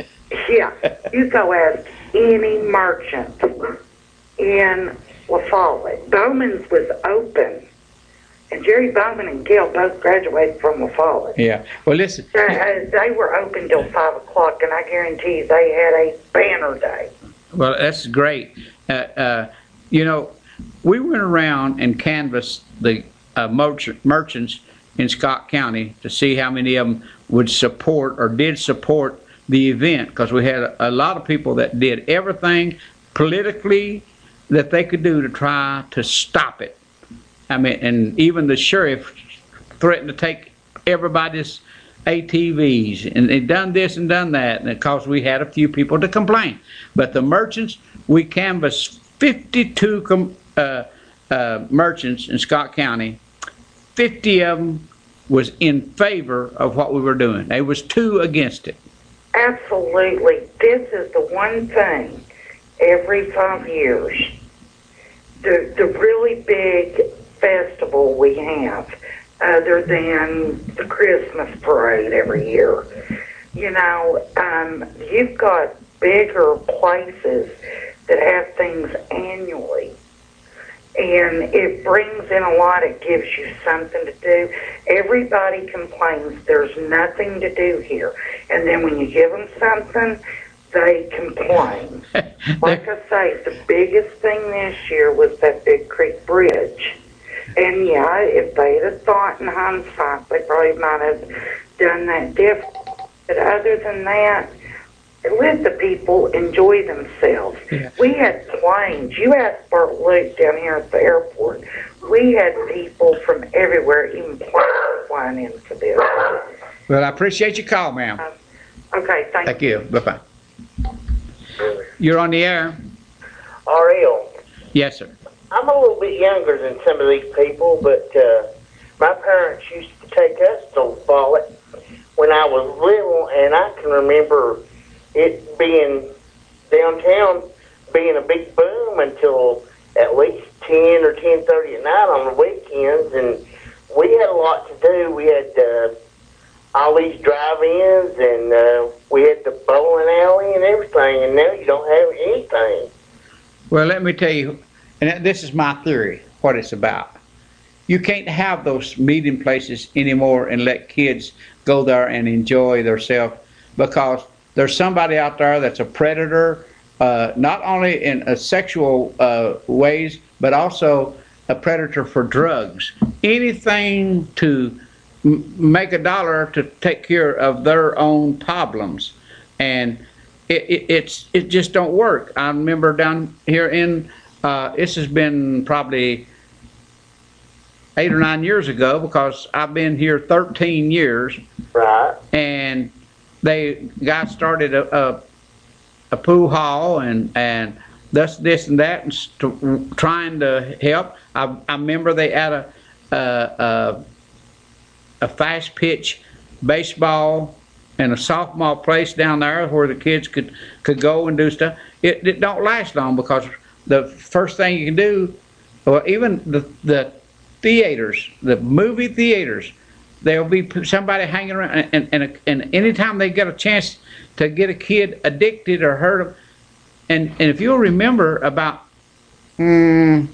Yeah. You go ask any merchant in La Follette. Bowman's was open. And Jerry Bowman and Gail both graduated from La Follette. Yeah. Well, listen. They were open till 5 o'clock, and I guarantee you they had a banner day. Well, that's great. You know, we went around and canvassed the merchants in Scott County to see how many of them would support or did support the event, because we had a lot of people that did everything politically that they could do to try to stop it. I mean, and even the sheriff threatened to take everybody's ATVs, and they done this and done that, and because we had a few people to complain. But the merchants, we canvassed 52 merchants in Scott County. 50 of them was in favor of what we were doing. There was 2 against it. Absolutely. This is the one thing every 5 years, the really big festival we have, other than the Christmas parade every year. You know, you've got bigger places that have things annually. And it brings in a lot. It gives you something to do. Everybody complains there's nothing to do here. And then when you give them something, they complain. Like I say, the biggest thing this year was that Big Creek Bridge. And yeah, if they'd have thought in hindsight, they probably might have done that differently. But other than that, let the people enjoy themselves. Yeah. We had planes. You asked Bert Luke down here at the airport. We had people from everywhere, even planes flying into this. Well, I appreciate your call, ma'am. Okay, Thank you. Bye-bye. You're on the air. Ariel, Yes, sir. I'm a little bit younger than some of these people, but my parents used to take us to Follett when I was little, and I can remember it being downtown, being a big boom until at least 10 or 10:30 at night on the weekends, and we had a lot to do. We had all these drive-ins, and we had the bowling alley and everything, and now you don't have anything. Well, let me tell you, and this is my theory, what it's about. You can't have those meeting places anymore and let kids go there and enjoy themselves, because there's somebody out there that's a predator, not only in a sexual ways, but also a predator for drugs. Anything to make a dollar to take care of their own problems. And it just don't work. I remember down here in, this has been probably 8 or 9 years ago because I've been here 13 years. Right. And guys started a pool hall and this and that, and trying to help. I remember they had a fast pitch baseball and a softball place down there where the kids could go and do stuff. It don't last long because the first thing you can do, well, even the theaters, the movie theaters, there'll be somebody hanging around, and anytime they get a chance to get a kid addicted or hurt them, and if you'll remember about, this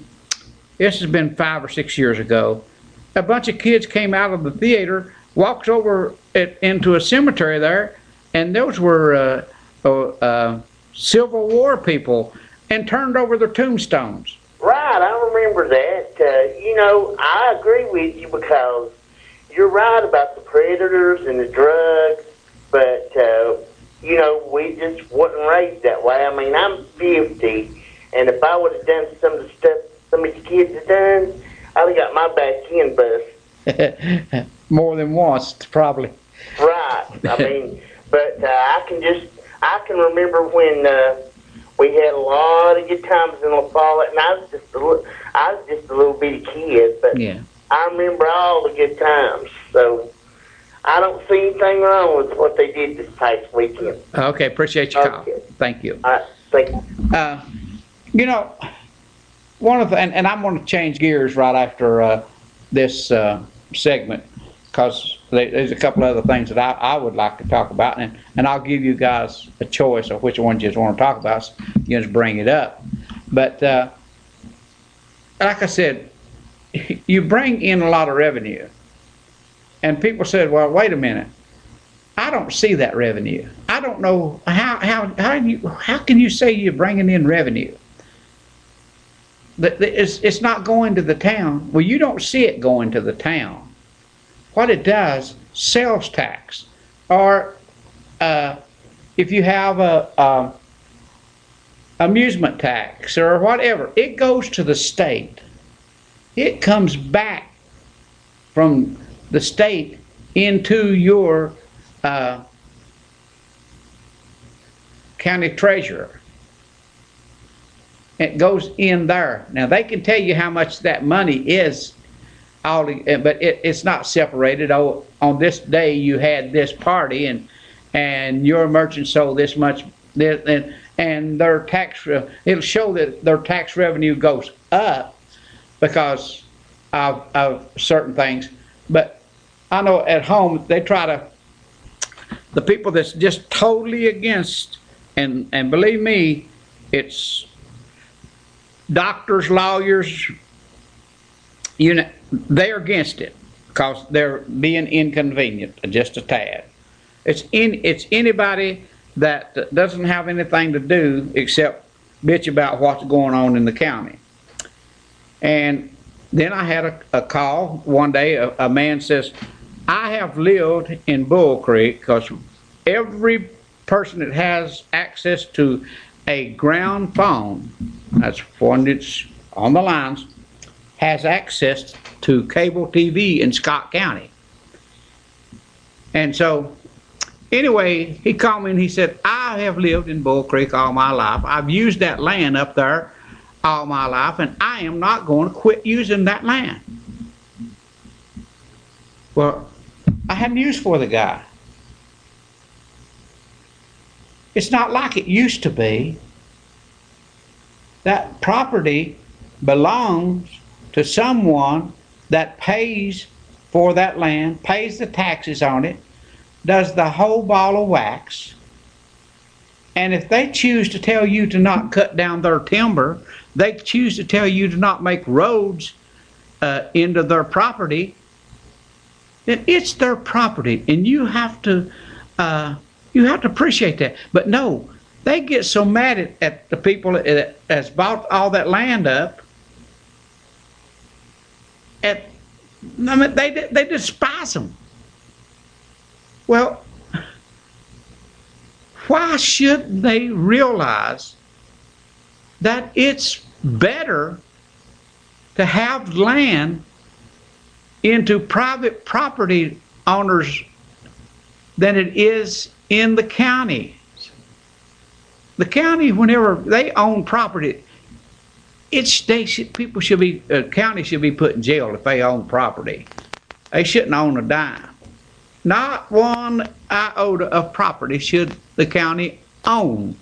has been 5 or 6 years ago, a bunch of kids came out of the theater, walked over into a cemetery there, and those were Civil War people, and turned over their tombstones. Right, I remember that. You know, I agree with you because you're right about the predators and the drugs, but, you know, we just wasn't raised that way. I mean, I'm 50, and if I would have done some of the stuff some of these kids have done, I'd have got my back end bust. More than once, probably. Right. I mean, but I can remember when we had a lot of good times in La Follette, and I was just a little bitty kid, but yeah. I remember all the good times. So I don't see anything wrong with what they did this past weekend. Okay, appreciate your call. Thank you. All right, thank you. You know, one of the, and I'm going to change gears right after this segment, because there's a couple other things that I would like to talk about, and I'll give you guys a choice of which one you just want to talk about. So you just bring it up. But like I said, you bring in a lot of revenue, and people said, "Well, wait a minute, I don't see that revenue. I don't know how can you say you're bringing in revenue? It's not going to the town." Well, you don't see it going to the town. What it does, sales tax, or if you have a amusement tax or whatever, it goes to the state. It comes back from the state into your county treasurer. It goes in there. Now, they can tell you how much that money is, but it's not separated. Oh, on this day you had this party, and your merchant sold this much, and their tax, it'll show that their tax revenue goes up because of certain things. But I know at home they try to, the people that's just totally against, and believe me, it's doctors, lawyers, you know, they're against it because they're being inconvenient just a tad. It's anybody that doesn't have anything to do except bitch about what's going on in the county. And then I had a call one day. A man says, "I have lived in Bull Creek," because every person that has access to a ground phone, that's one that's on the lines, has access to cable TV in Scott County. And so, anyway, he called me and he said, "I have lived in Bull Creek all my life. I've used that land up there all my life, and I am not going to quit using that land." Well, I had news for the guy. It's not like it used to be. That property belongs to someone that pays for that land, pays the taxes on it, does the whole ball of wax. And if they choose to tell you to not cut down their timber, they choose to tell you to not make roads into their property, then it's their property, and you have to appreciate that. But no, they get so mad at the people that has bought all that land up. I mean, they despise them. Well, why should they realize that it's better to have land into private property owners than it is in the county. The county, whenever they own property, people should be, county should be put in jail if they own property. They shouldn't own a dime. Not one iota of property should the county own.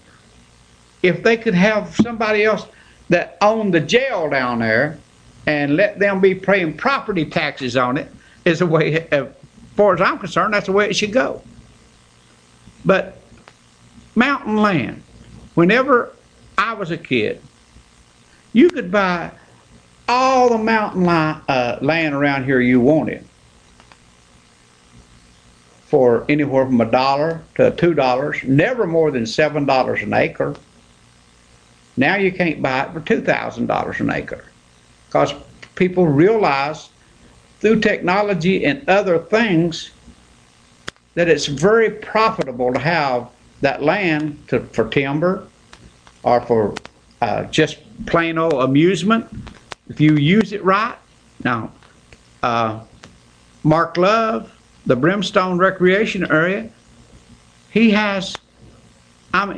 If they could have somebody else that owned the jail down there and let them be paying property taxes on it, is the way, as far as I'm concerned, that's the way it should go. But mountain land, whenever I was a kid, you could buy all the mountain land around here you wanted for anywhere from $1 to $2, never more than $7 an acre. Now you can't buy it for $2,000 an acre because people realize through technology and other things that it's very profitable to have that land for timber or for just plain old amusement if you use it right. Now, Mark Love, the Brimstone Recreation Area, he has,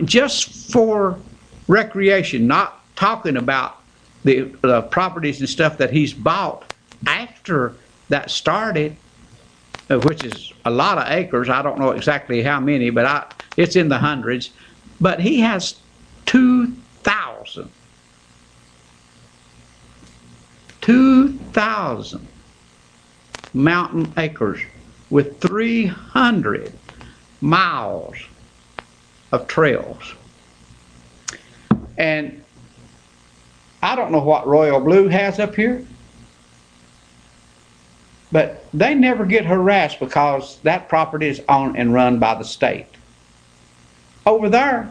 just for recreation, not talking about the properties and stuff that he's bought after that started, which is a lot of acres. I don't know exactly how many, but it's in the hundreds. But he has 2,000 mountain acres with 300 miles of trails. And I don't know what Royal Blue has up here, but they never get harassed because that property is owned and run by the state. Over there,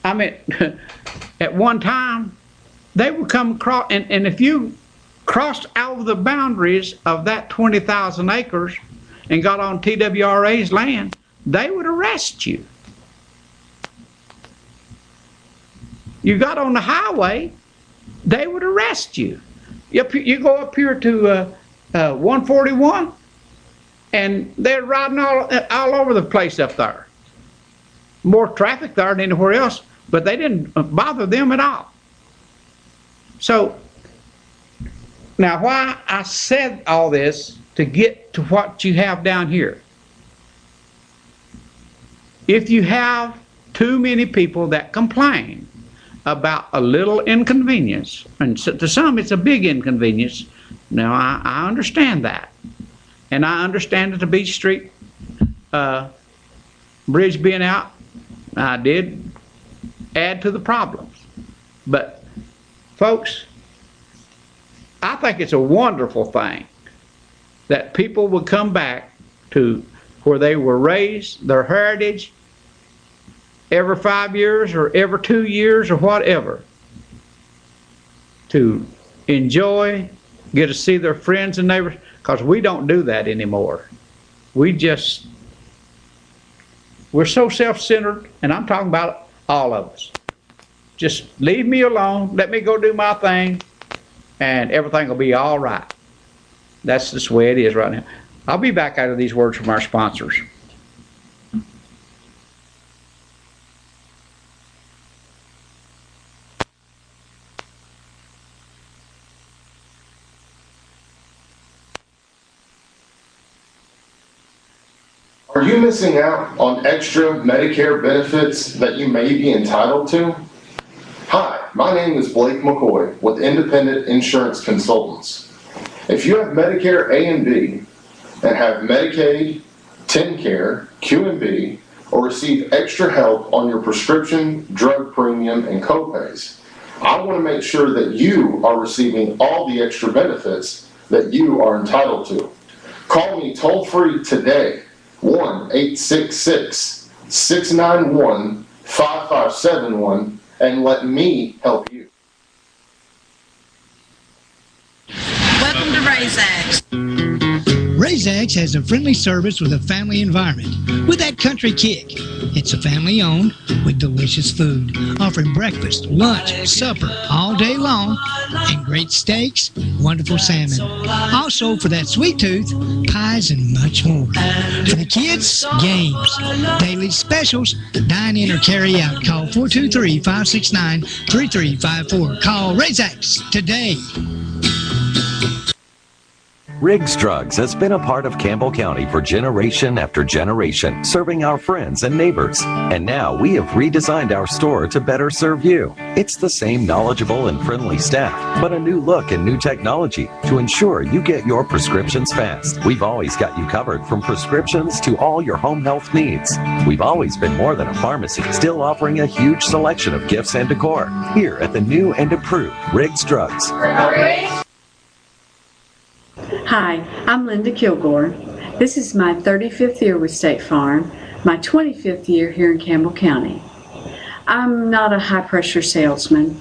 at one time, they would come across, and if you crossed over the boundaries of that 20,000 acres and got on TWRA's land, they would arrest you. You got on the highway, they would arrest you. You go up here to 141, and they're riding all over the place up there. More traffic there than anywhere else, but they didn't bother them at all. So, now why I said all this to get to what you have down here. If you have too many people that complain about a little inconvenience, and to some it's a big inconvenience. Now I understand that, and I understand that the Beach Street bridge being out, I did add to the problems. But folks, I think it's a wonderful thing that people would come back to where they were raised, their heritage, every 5 years or every 2 years or whatever, to enjoy, get to see their friends and neighbors, because we don't do that anymore. We're so self-centered, and I'm talking about all of us. Just leave me alone, let me go do my thing, and everything will be all right. That's just the way it is right now. I'll be back out of these words from our sponsors. Are you missing out on extra Medicare benefits that you may be entitled to? Hi, my name is Blake McCoy with Independent Insurance Consultants. If you have Medicare A and B and have Medicaid, TennCare, Q&B, or receive extra help on your prescription, drug premium, and copays, I want to make sure that you are receiving all the extra benefits that you are entitled to. Call me toll-free today, 1-866-691-5571, and let me help you. Welcome to Raise Axe. Raise X has a friendly service with a family environment with that country kick. It's a family owned with delicious food, offering breakfast, lunch, supper all day long, and great steaks, wonderful salmon. Also, for that sweet tooth, pies and much more. For the kids, games, daily specials, dine in or carry out. Call 423-569-3354. Call Raise X today. Riggs Drugs has been a part of Campbell County for generation after generation, serving our friends and neighbors. And now we have redesigned our store to better serve you. It's the same knowledgeable and friendly staff, but a new look and new technology to ensure you get your prescriptions fast. We've always got you covered from prescriptions to all your home health needs. We've always been more than a pharmacy, still offering a huge selection of gifts and decor. Here at the new and improved Riggs Drugs. Hi, I'm Linda Kilgore. This is my 35th year with State Farm, my 25th year here in Campbell County. I'm not a high-pressure salesman.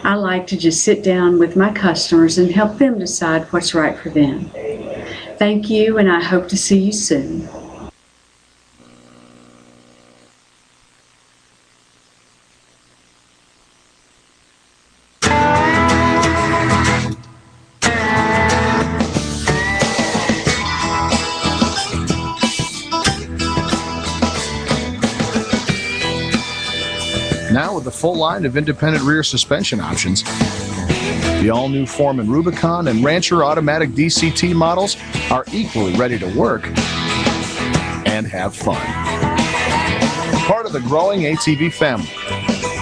I like to just sit down with my customers and help them decide what's right for them. Thank you, and I hope to see you soon. Now with a full line of independent rear suspension options, the all-new Foreman Rubicon and Rancher automatic DCT models are equally ready to work and have fun. Part of the growing ATV family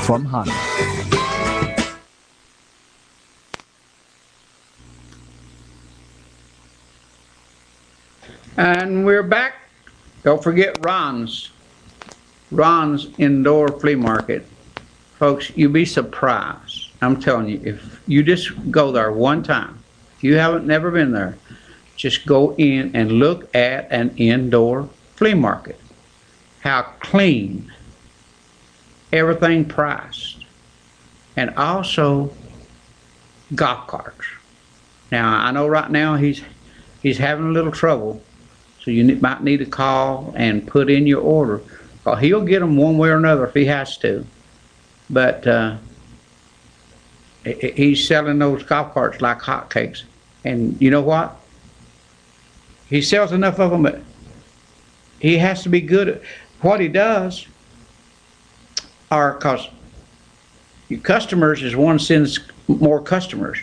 from Honda. And we're back. Don't forget Ron's Indoor Flea Market. Folks, you'll be surprised. I'm telling you, if you just go there one time, if you haven't never been there, just go in and look at an indoor flea market. How clean, everything priced, and also golf carts. Now, I know right now he's having a little trouble, so you might need to call and put in your order. He'll get them one way or another if he has to. But he's selling those golf carts like hotcakes. And you know what? He sells enough of them, but he has to be good at what he does. Or because your customers is one sends more customers.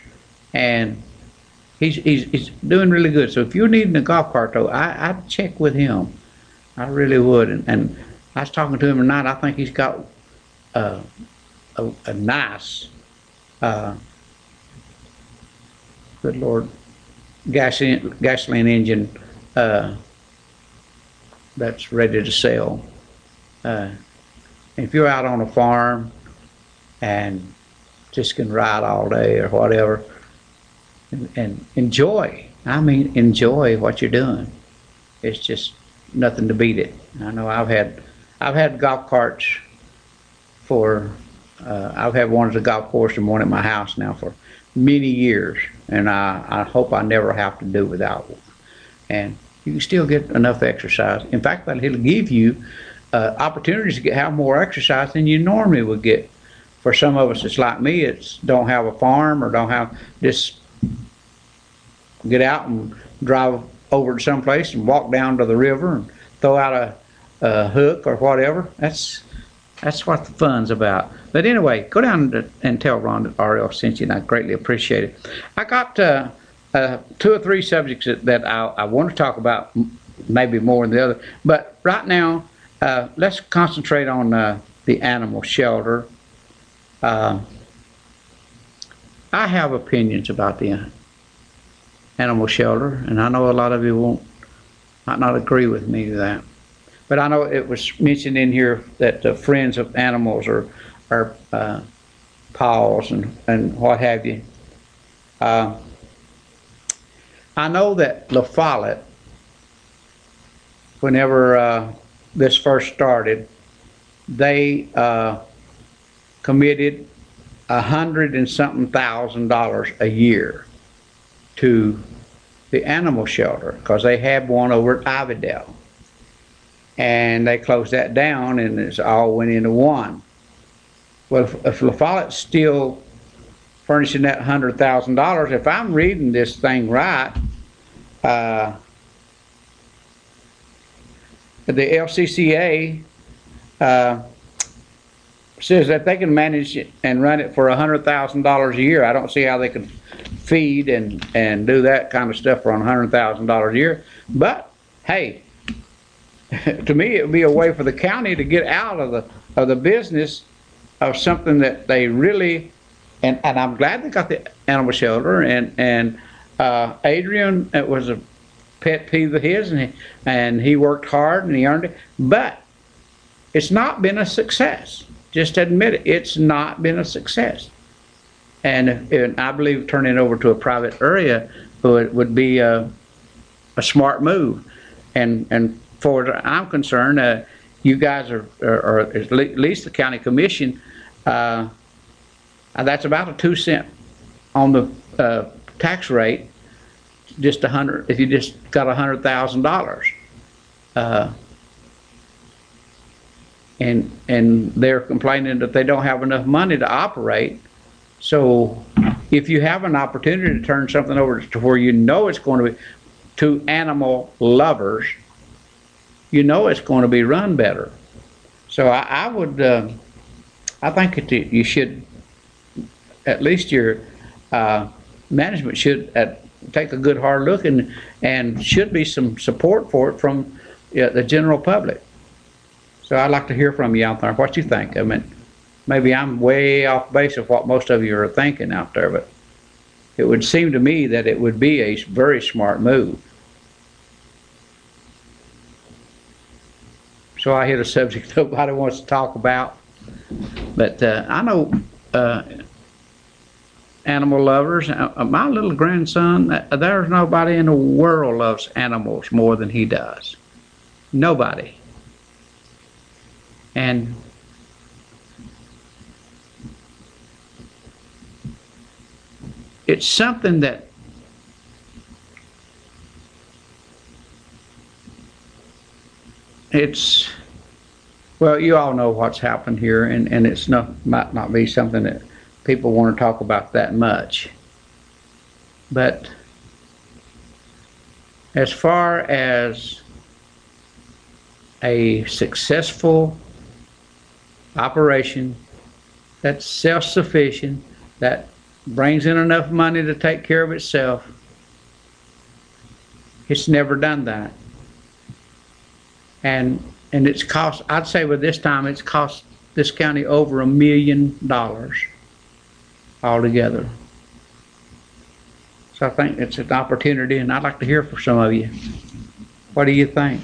And he's doing really good. So if you're needing a golf cart, though, I'd check with him. I really would. And I was talking to him tonight. I think he's got a nice, good Lord, gasoline engine that's ready to sell. If you're out on a farm and just can ride all day or whatever, and enjoy. I mean, enjoy what you're doing. It's just nothing to beat it. I know I've had golf carts for, I've had one at the golf course and one at my house now for many years, and I hope I never have to do without one. And you can still get enough exercise. In fact, it'll give you opportunities to have more exercise than you normally would get. For some of us, it's like me, it's don't have a farm or don't have, just get out and drive over to someplace and walk down to the river and throw out a hook or whatever. That's what the fun's about. But anyway, go down and tell Ron that RL sent you, and I greatly appreciate it. I got 2 or 3 subjects that I want to talk about, maybe more than the other. But right now, let's concentrate on the animal shelter. I have opinions about the animal shelter, and I know a lot of you might not agree with me to that. But I know it was mentioned in here that the friends of animals are paws and what have you. I know that La Follette, whenever this first started, they committed $100,000 and something a year to the animal shelter, because they had one over at Ivydale. And they closed that down, and it's all went into one. Well, if La Follette's still furnishing that $100,000, if I'm reading this thing right, the LCCA says that they can manage it and run it for $100,000 a year. I don't see how they can feed and do that kind of stuff for $100,000 a year. But hey, to me, it would be a way for the county to get out of the business of something that they really, and I'm glad they got the animal shelter, and Adrian, it was a pet peeve of his, and he worked hard and he earned it, but it's not been a success. Just admit it, it's not been a success. And I believe turning it over to a private area would be a smart move. And far as I'm concerned, you guys are at least the county commission, that's about a 2 cent on the tax rate, just if you just got $100,000. And they're complaining that they don't have enough money to operate. So if you have an opportunity to turn something over to where you know it's going to be to animal lovers, you know it's going to be run better. So I would, I think that you should, at least your management should take a good hard look, and should be some support for it from the general public. So I'd like to hear from you out there, what you think. I mean, maybe I'm way off base of what most of you are thinking out there, but it would seem to me that it would be a very smart move. So I hit a subject nobody wants to talk about, but I know animal lovers. My little grandson, there's nobody in the world loves animals more than he does. Nobody. And it's something that well, you all know what's happened here, and it's might not be something that people want to talk about that much. But as far as a successful operation that's self-sufficient, that brings in enough money to take care of itself, it's never done that. And it's cost, I'd say with this time, it's cost this county over $1 million altogether. So I think it's an opportunity, and I'd like to hear from some of you. What do you think?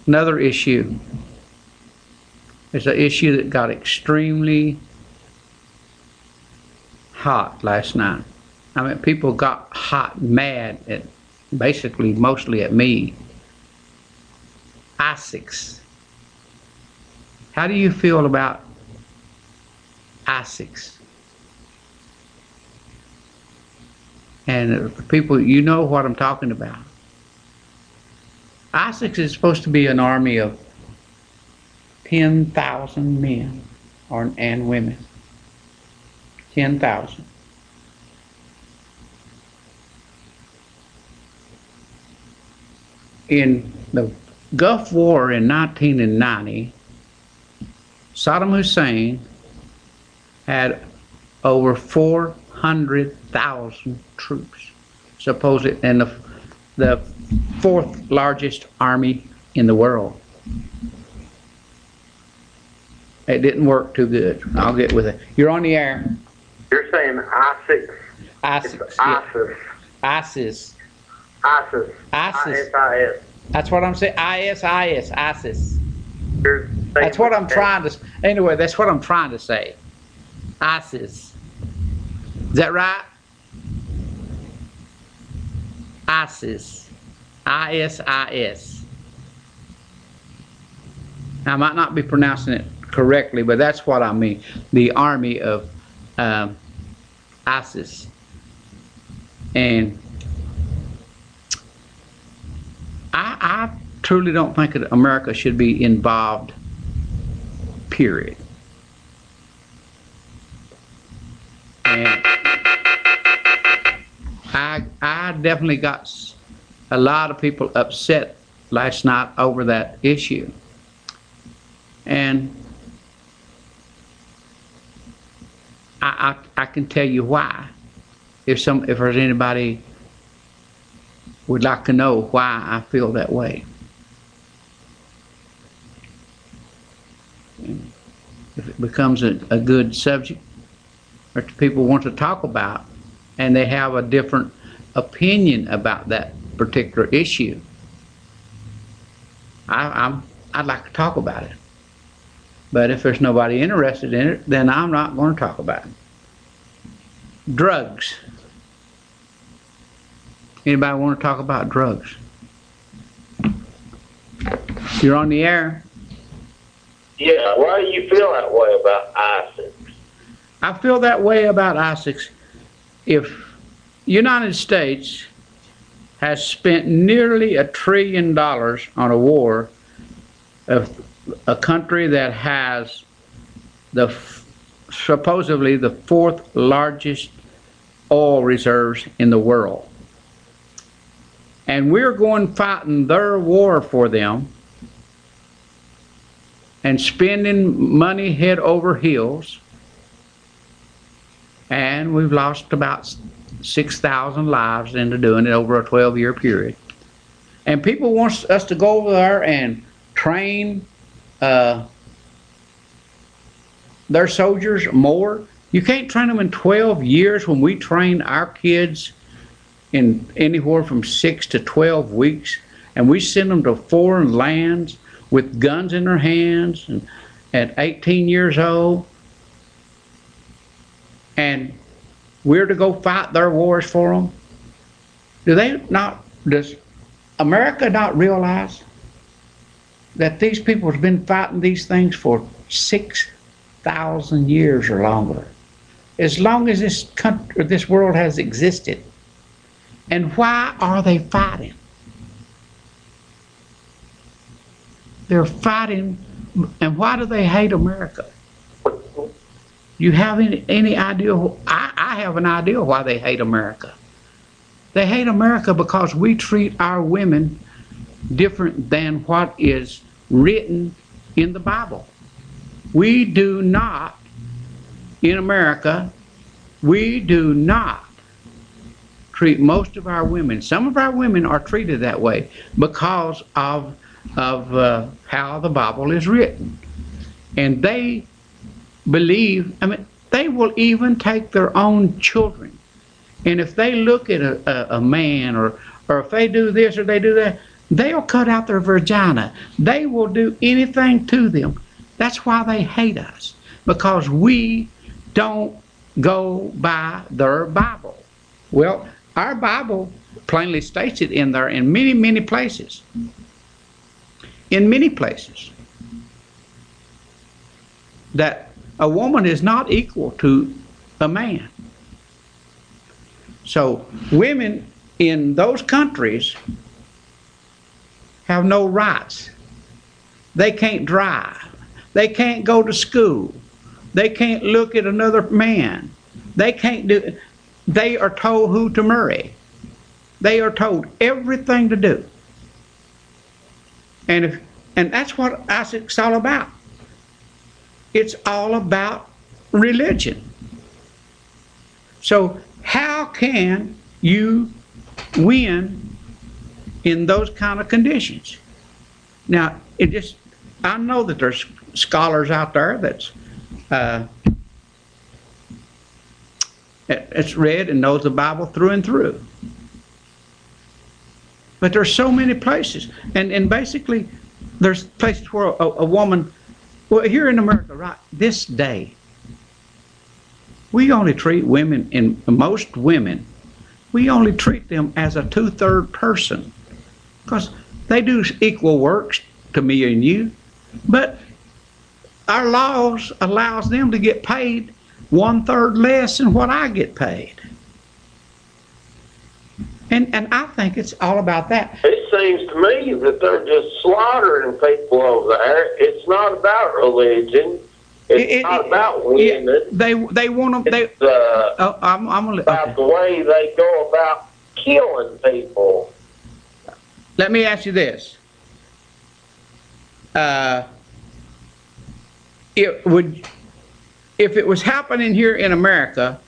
Another issue is an issue that got extremely hot last night. I mean, people got hot, mad at, basically, mostly at me. ISICs. How do you feel about ISICs? And people, you know what I'm talking about. ISICs is supposed to be an army of 10,000 men and women. 10,000. In the Gulf War in 1990, Saddam Hussein had over 400,000 troops, supposedly, and the fourth largest army in the world. It didn't work too good. I'll get with it. You're on the air. You're saying ISIS. ISIS. It's ISIS. ISIS. ISIS. ISIS. ISIS. That's what I'm saying. ISIS. ISIS. That's what I'm trying to. Anyway, that's what I'm trying to say. ISIS. Is that right? ISIS. ISIS. I might not be pronouncing it correctly, but that's what I mean. The army of ISIS. And I truly don't think that America should be involved, period. And I definitely got a lot of people upset last night over that issue. And I can tell you why. If there's anybody would like to know why I feel that way. And if it becomes a good subject that people want to talk about and they have a different opinion about that particular issue, I'd like to talk about it. But if there's nobody interested in it, then I'm not going to talk about it. Drugs. Anybody want to talk about drugs? You're on the air. Yeah, why do you feel that way about ISIS? I feel that way about ISIS. If United States has spent nearly $1 trillion on a war of a country that has supposedly the 4th largest oil reserves in the world. And we're going fighting their war for them and spending money head over heels. And we've lost about 6,000 lives into doing it over a 12-year period. And people want us to go over there and train their soldiers more. You can't train them in 12 years when we train our kids in anywhere from 6 to 12 weeks, and we send them to foreign lands with guns in their hands and at 18 years old, and we're to go fight their wars for them. Does America not realize that these people have been fighting these things for 6,000 years or longer? As long as this country, this world has existed. And why are they fighting? They're fighting, and why do they hate America? You have any idea? I have an idea why they hate America. They hate America because we treat our women different than what is written in the Bible. We do not, in America, we do not treat most of our women. Some of our women are treated that way because of how the Bible is written. And they believe, they will even take their own children. And if they look at a man or if they do this or they do that, they'll cut out their vagina. They will do anything to them. That's why they hate us, because we don't go by their Bible. Well, our Bible plainly states it in there in many, many places. In many places. That a woman is not equal to a man. So women in those countries have no rights. They can't drive. They can't go to school. They can't look at another man. They can't do. They are told who to marry. They are told everything to do. And that's what ISIC's all about. It's all about religion. So how can you win in those kind of conditions? Now, I know that there's scholars out there that's read and knows the Bible through and through. But there's so many places, and basically there's places where a woman, well, here in America, right, this day, we only treat women, and most women, we only treat them as a 2/3 person, because they do equal works to me and you, but our laws allows them to get paid 1/3 less than what I get paid. And I think it's all about that. It seems to me that they're just slaughtering people over there. It's not about religion. It's not about winning. They want to. I'm gonna. About the way they go about killing people. Let me ask you this. If it was happening here in America,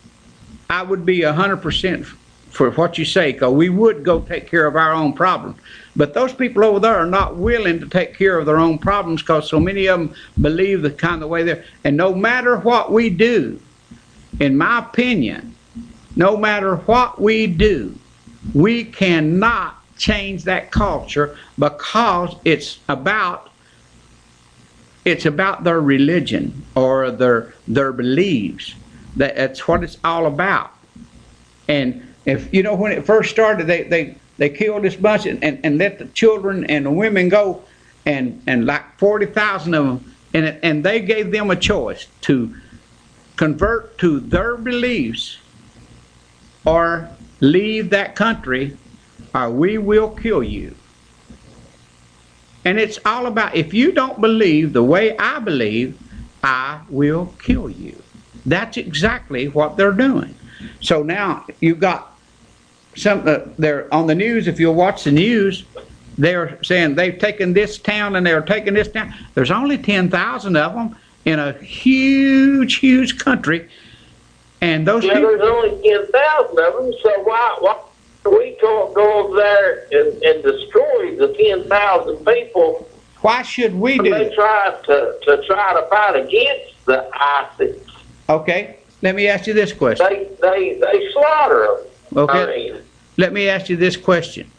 I would be 100% for what you say, because we would go take care of our own problems. But those people over there are not willing to take care of their own problems because so many of them believe the kind of way they're. And no matter what we do, in my opinion, no matter what we do, we cannot change that culture because it's about their religion or their beliefs. That's what it's all about. And if you know, when it first started, they killed this bunch and let the children and the women go, and like 40,000 of them, and they gave them a choice to convert to their beliefs or leave that country, or we will kill you. And it's all about, if you don't believe the way I believe, I will kill you. That's exactly what they're doing. So now you've got some, they're on the news, if you'll watch the news, they're saying they've taken this town and they're taking this town. There's only 10,000 of them in a huge, huge country. And those people, there's only 10,000 of them, so why we can't go over there and destroy the 10,000 people? Why should we do they try to fight against the ISIS? Okay, let me ask you this question. They slaughter them. Okay, let me ask you this question.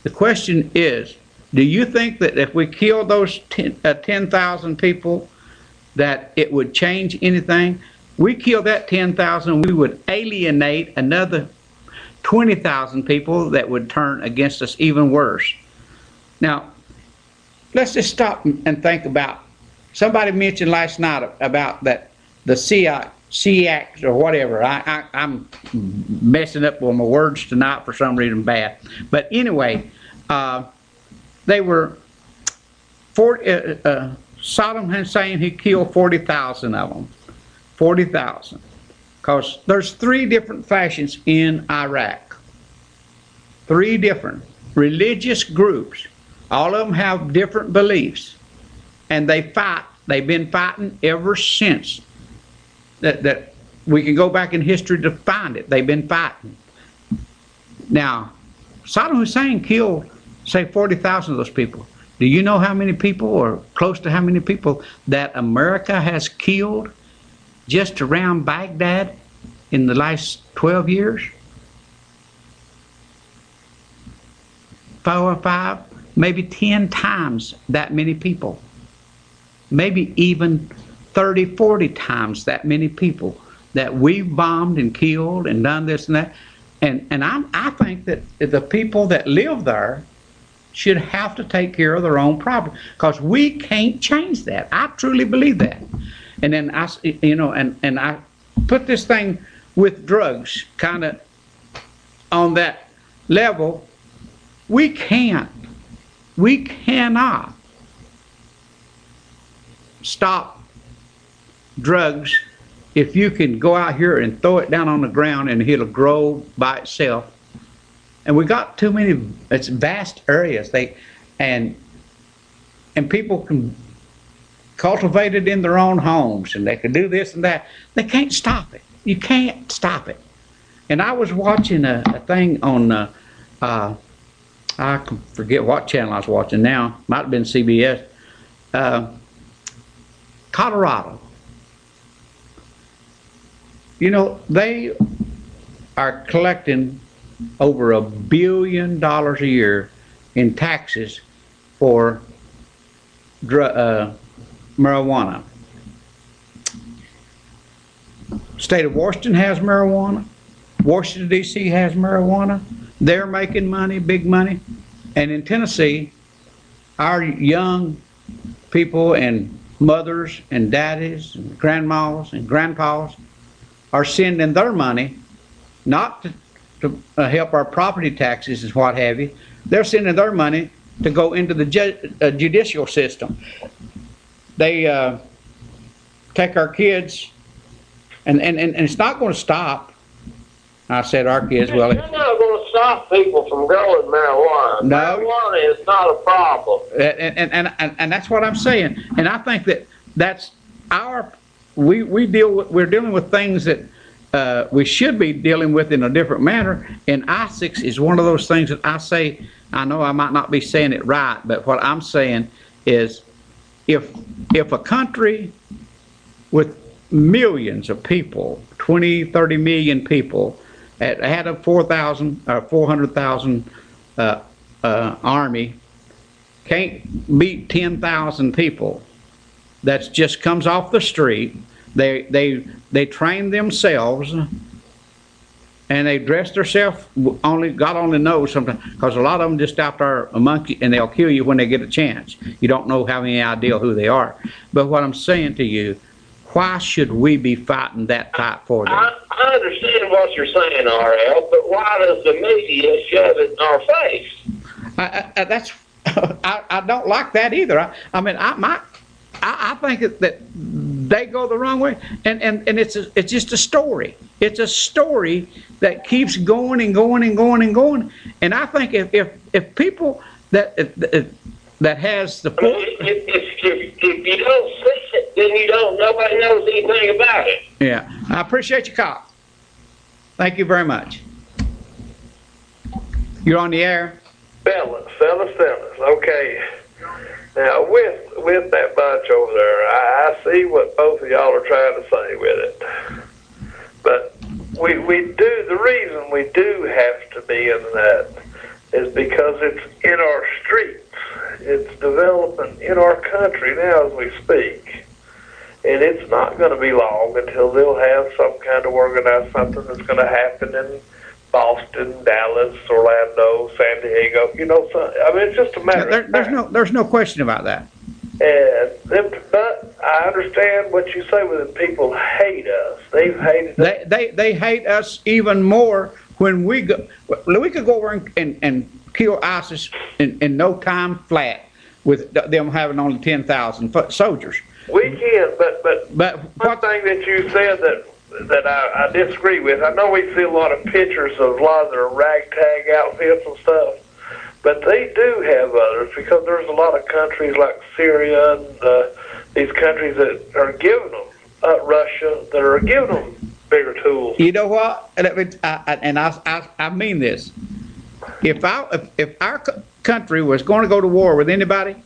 The question is, do you think that if we kill those 10,000 people, that it would change anything? We kill that 10,000, we would alienate another 20,000 people that would turn against us even worse. Now, let's just stop and think about, somebody mentioned last night about that, the SEAC or whatever. I'm messing up with my words tonight for some reason bad. But anyway, they were, Saddam Hussein, he killed 40,000 of them. 40,000. Because there's 3 different factions in Iraq. 3 different religious groups. All of them have different beliefs. And they fight. They've been fighting ever since. That we can go back in history to find it. They've been fighting. Now, Saddam Hussein killed, say, 40,000 of those people. Do you know how many people, or close to how many people, that America has killed just around Baghdad in the last 12 years? 4 or 5, maybe 10 times that many people. Maybe even 30, 40 times that many people that we've bombed and killed and done this and that. And I think that the people that live there should have to take care of their own problem, because we can't change that. I truly believe that. And then and I put this thing with drugs kind of on that level. We cannot stop drugs if you can go out here and throw it down on the ground and it'll grow by itself. And we got too many, it's vast areas. And people can cultivate it in their own homes, and they can do this and that. They can't stop it. You can't stop it. And I was watching a thing on, I can forget what channel I was watching now. Might have been CBS. Colorado. You know, they are collecting over $1 billion a year in taxes for marijuana. State of Washington has marijuana. Washington, D.C. has marijuana. They're making money, big money. And in Tennessee, our young people and mothers and daddies and grandmas and grandpas are sending their money not to help our property taxes and what have you. They're sending their money to go into the judicial system. They take our kids, and it's not going to stop. I said our kids. Well, you're not going to stop people from growing marijuana. No. Marijuana is not a problem. And that's what I'm saying. And I think that's we're dealing with things that we should be dealing with in a different manner. And I-6 is one of those things that I say. I know I might not be saying it right, but what I'm saying is, if a country with millions of people, 20, 30 million people, had a 400,000 army, can't beat 10,000 people, that just comes off the street. They train themselves, and they dress themselves. God only knows sometimes, because a lot of them just out there a monkey, and they'll kill you when they get a chance. You don't know, have any idea who they are. But what I'm saying to you, why should we be fighting that fight for them? I understand what you're saying, RL, but why does the media shove it in our face? I don't like that either. I think that they go the wrong way, and it's just a story. It's a story that keeps going and going and going and going. And I think if people that has the if you don't see it, then you don't. Nobody knows anything about it. Yeah, I appreciate your call. Thank you very much. You're on the air. Fellas. Okay. Now, with that bunch over there, I see what both of y'all are trying to say with it. But the reason we do have to be in that is because it's in our streets. It's developing in our country now as we speak. And it's not going to be long until they'll have some kind of organized something that's going to happen in Boston, Dallas, Orlando, San Diego. It's just a matter of time. There's no question about that. But I understand what you say when people hate us. They've hated us. They hate us even more when we go. We could go over and kill ISIS in no time flat with them having only 10,000 soldiers. We can, but one thing that you said that I disagree with. I know we see a lot of pictures of a lot of their ragtag outfits and stuff, but they do have others, because there's a lot of countries like Syria and these countries that are giving them, Russia, that are giving them bigger tools. You know what? I mean this. If our country was going to go to war with anybody,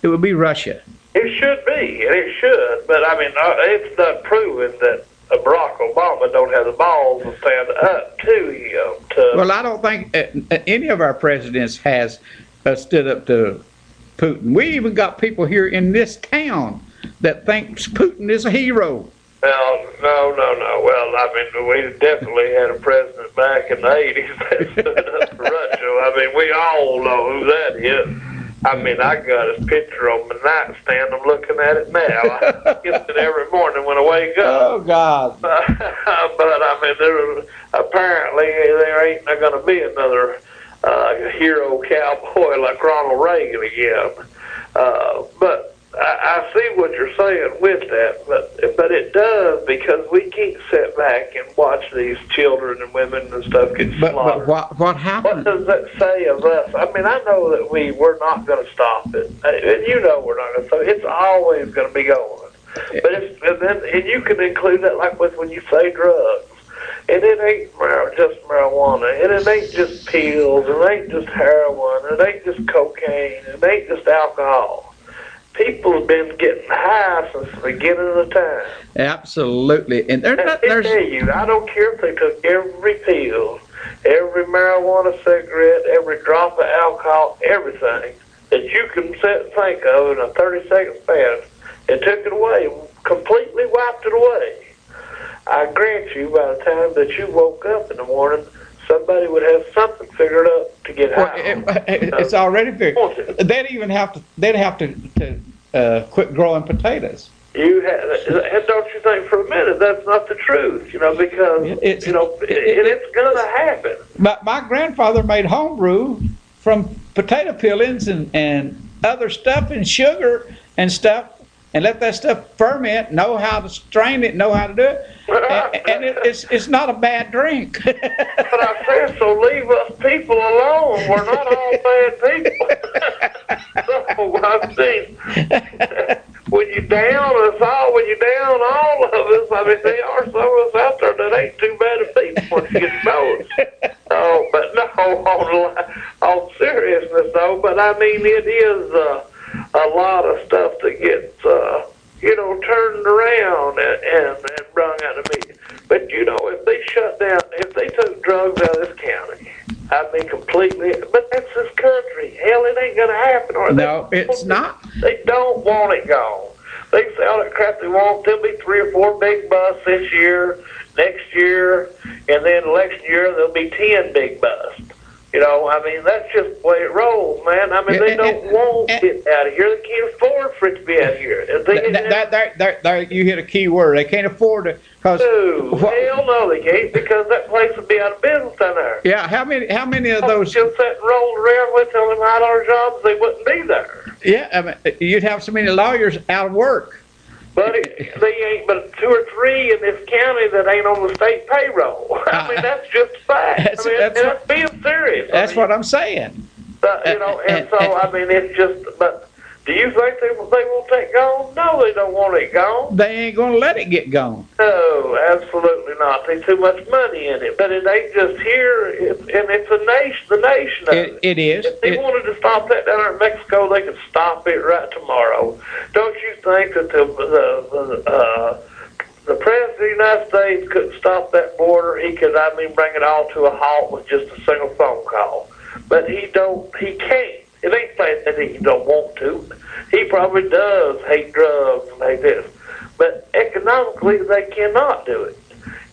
it would be Russia. It should be, and it should, but it's not proven that Barack Obama don't have the balls to stand up to him. Well, I don't think any of our presidents has stood up to Putin. We even got people here in this town that thinks Putin is a hero. No. Well, we definitely had a president back in the 80s that stood up for Russia. We all know who that is. I got his picture on my nightstand. I'm looking at it now. I get it every morning when I wake up. Oh, God. But, apparently there ain't going to be another hero cowboy like Ronald Reagan again. But I see what you're saying with that, but it does, because we can't sit back and watch these children and women and stuff get slaughtered. But what happened? What does that say of us? I know that we're not going to stop it, and we're not going to stop it. It's always going to be going. But and you can include that like with when you say drugs. And it ain't just marijuana, and it ain't just pills, and it ain't just heroin, and it ain't just cocaine, and it ain't just alcohol. People have been getting high since the beginning of the time. Absolutely. And I tell you, I don't care if they took every pill, every marijuana cigarette, every drop of alcohol, everything that you can sit and think of in a 30-second span, and took it away, completely wiped it away. I grant you, by the time that you woke up in the morning, somebody would have something figured out to get high. It's already figured. They'd have to quit growing potatoes. Don't you think for a minute that's not the truth? You know, because it's gonna happen. My grandfather made homebrew from potato peelings and other stuff and sugar and stuff, and let that stuff ferment. Know how to strain it, know how to do it, and it's not a bad drink. But I said, so leave us people alone. We're not all bad people. So I mean, when you down us all, when you down all of us, I mean, there are some of us out there that ain't too bad of people once you get to know us. Oh, but no, on seriousness though, but I mean, it is a lot of stuff that gets, turned around and brung out of me. But if they shut down, if they took drugs out of this county, I mean, completely, but that's this country. Hell, it ain't gonna happen. No, it's not. They don't want it gone. They say all that crap they want. There'll be 3 or 4 big busts this year, next year, and then election year there'll be 10 big busts. I mean, that's just the way it rolls, man. I mean, they don't want it out of here. They can't afford for it to be out of here. There, you hit a key word. They can't afford it because. Hell no, they can't, because that place would be out of business down there. Yeah, how many of those? Just sat and rolled around with them $9 jobs, they wouldn't be there. Yeah, I mean, you'd have so many lawyers out of work. But they ain't but 2 or 3 in this county that ain't on the state payroll. I mean, that's just a fact. That's being serious. That's what I'm saying. And so, I mean, it's just, but do you think they won't take gone? No, they don't want it gone. They ain't going to let it get gone. No, absolutely not. There's too much money in it. But it ain't just here, and it's the nation of it. It is. If they wanted to stop that down there in Mexico, they could stop it right tomorrow. Don't you think that the President of the United States couldn't stop that border? He could, bring it all to a halt with just a single phone call. But he can't. It ain't that he don't want to. He probably does hate drugs and hate this. But economically, they cannot do it.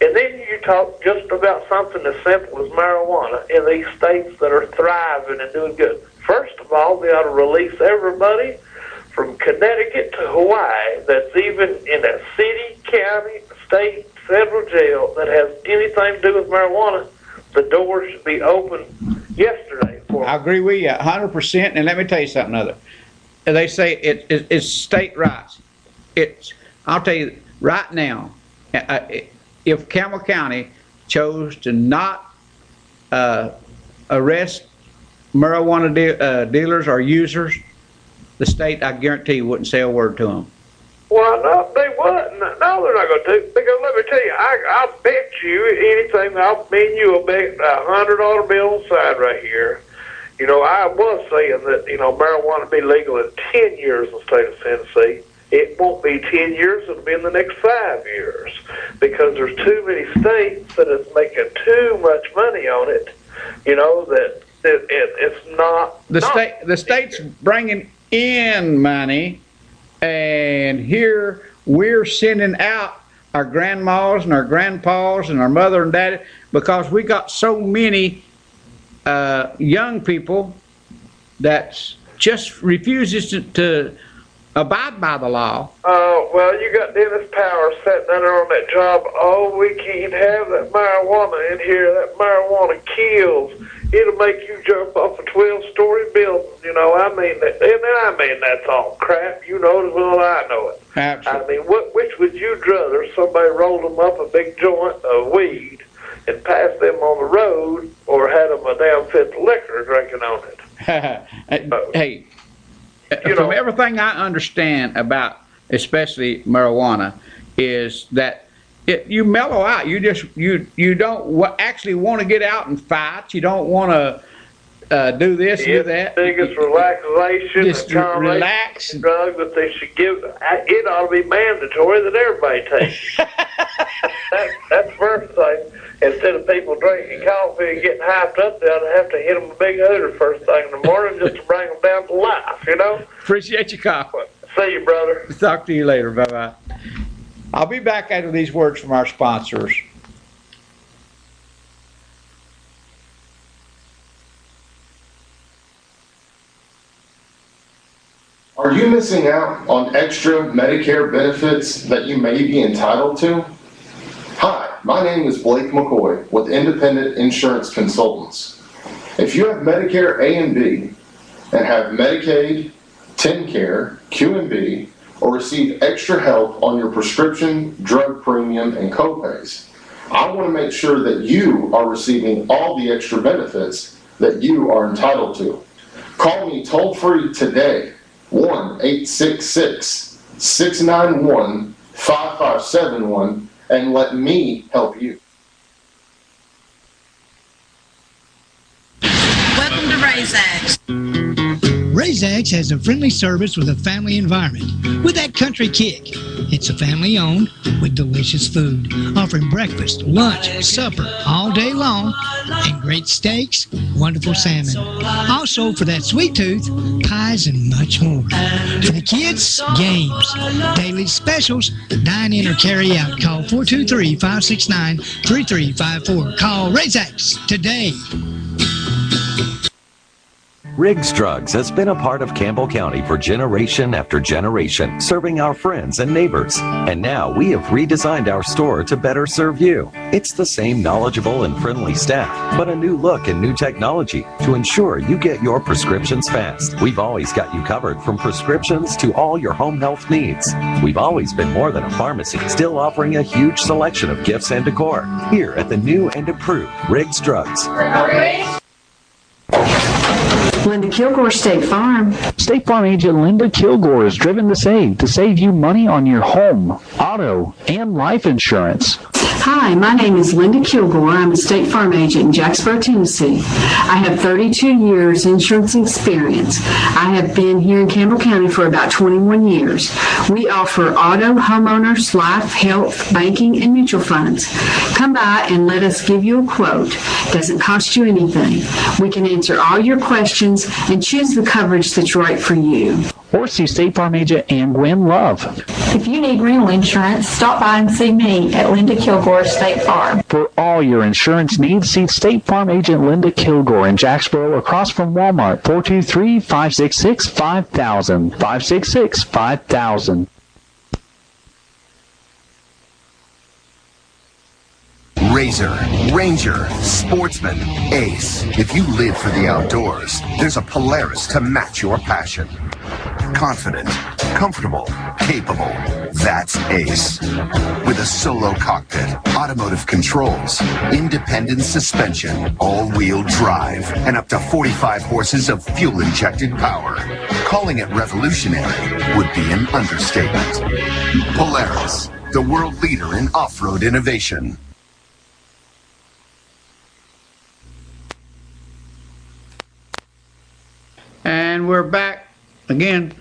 And then you talk just about something as simple as marijuana in these states that are thriving and doing good. First of all, they ought to release everybody from Connecticut to Hawaii that's even in a city, county, state, federal jail that has anything to do with marijuana. The doors should be open yesterday. I agree with you 100%. And let me tell you something other. They say it's state rights. I'll tell you right now, if Campbell County chose to not arrest marijuana dealers or users, the state, I guarantee you, wouldn't say a word to them. Well, no, they wouldn't. No, they're not going to. Because let me tell you, I'll bet you anything. Me and you will bet $100 bill on the side right here. I was saying that, marijuana will be legal in 10 years in the state of Tennessee. It won't be 10 years. It'll be in the next 5 years. Because there's too many states that is making too much money on it. That it's not. The state's bringing in money. And here we're sending out our grandmas and our grandpas and our mother and daddy because we got so many young people that just refuses to abide by the law. Well, you got Dennis Powers sitting there on that job. Oh, we can't have that marijuana in here. That marijuana kills. It'll make you jump off a 12-story building. That's all crap. You know it as well as I know it. Absolutely. Which would you rather? Somebody rolled them up a big joint of weed and passed them on the road, or had them a damn fifth of liquor drinking on it? Hey, from everything I understand about, especially marijuana, is that you mellow out. You don't actually want to get out and fight. You don't want to do this and do that. Biggest relaxation, just relax. Drug that they should give. It ought to be mandatory that everybody takes. That's the first thing. Instead of people drinking coffee and getting hyped up, they ought to have to hit them a big hooter first thing in the morning just to bring them down to life. Appreciate your call. See you, brother. Talk to you later. Bye-bye. I'll be back after these words from our sponsors. Are you missing out on extra Medicare benefits that you may be entitled to? Hi, my name is Blake McCoy with Independent Insurance Consultants. If you have Medicare A and B and have Medicaid, TennCare, QMB, or receive extra help on your prescription, drug premium, and copays, I want to make sure that you are receiving all the extra benefits that you are entitled to. Call me toll-free today, 1-866-691-5571, and let me help you. Welcome to RaisX. RaisX has a friendly service with a family environment with that country kick. It's a family owned with delicious food, offering breakfast, lunch, supper all day long, and great steaks, wonderful salmon. Also, for that sweet tooth, pies and much more. For the kids, games, daily specials, dine in or carry out. Call 423-569-3354. Call RaisX today. Riggs Drugs has been a part of Campbell County for generation after generation, serving our friends and neighbors. And now we have redesigned our store to better serve you. It's the same knowledgeable and friendly staff, but a new look and new technology to ensure you get your prescriptions fast. We've always got you covered from prescriptions to all your home health needs. We've always been more than a pharmacy, still offering a huge selection of gifts and decor here at the new and improved Riggs Drugs. Linda Kilgore, State Farm. State Farm agent Linda Kilgore is driven to save you money on your home, auto, and life insurance. Hi, my name is Linda Kilgore. I'm a State Farm agent in Jacksboro, Tennessee. I have 32 years insurance experience. I have been here in Campbell County for about 21 years. We offer auto, homeowners, life, health, banking, and mutual funds. Come by and let us give you a quote. Doesn't cost you anything. We can answer all your questions and choose the coverage that's right for you. Or see State Farm agent Ann Gwen Love. If you need rental insurance, stop by and see me at Linda Kilgore State Farm. For all your insurance needs, see State Farm agent Linda Kilgore in Jacksboro across from Walmart, 423-566-5000, 566-5000. Razor, Ranger, Sportsman, Ace. If you live for the outdoors, there's a Polaris to match your passion. Confident, comfortable, capable. That's Ace. With a solo cockpit, automotive controls, independent suspension, all-wheel drive, and up to 45 horses of fuel-injected power. Calling it revolutionary would be an understatement. Polaris, the world leader in off-road innovation. And we're back again.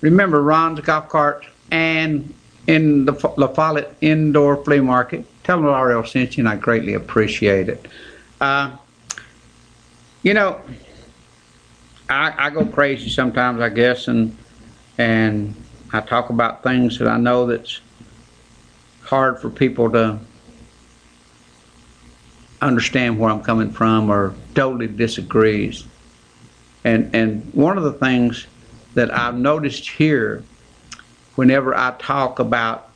Remember Ron's Golf Cart and in the La Follette Indoor Flea Market. Tell them RL sent you, and I greatly appreciate it. You know, I go crazy sometimes, I guess, and I talk about things that I know that's hard for people to understand where I'm coming from or totally disagrees. And one of the things that I've noticed here, whenever I talk about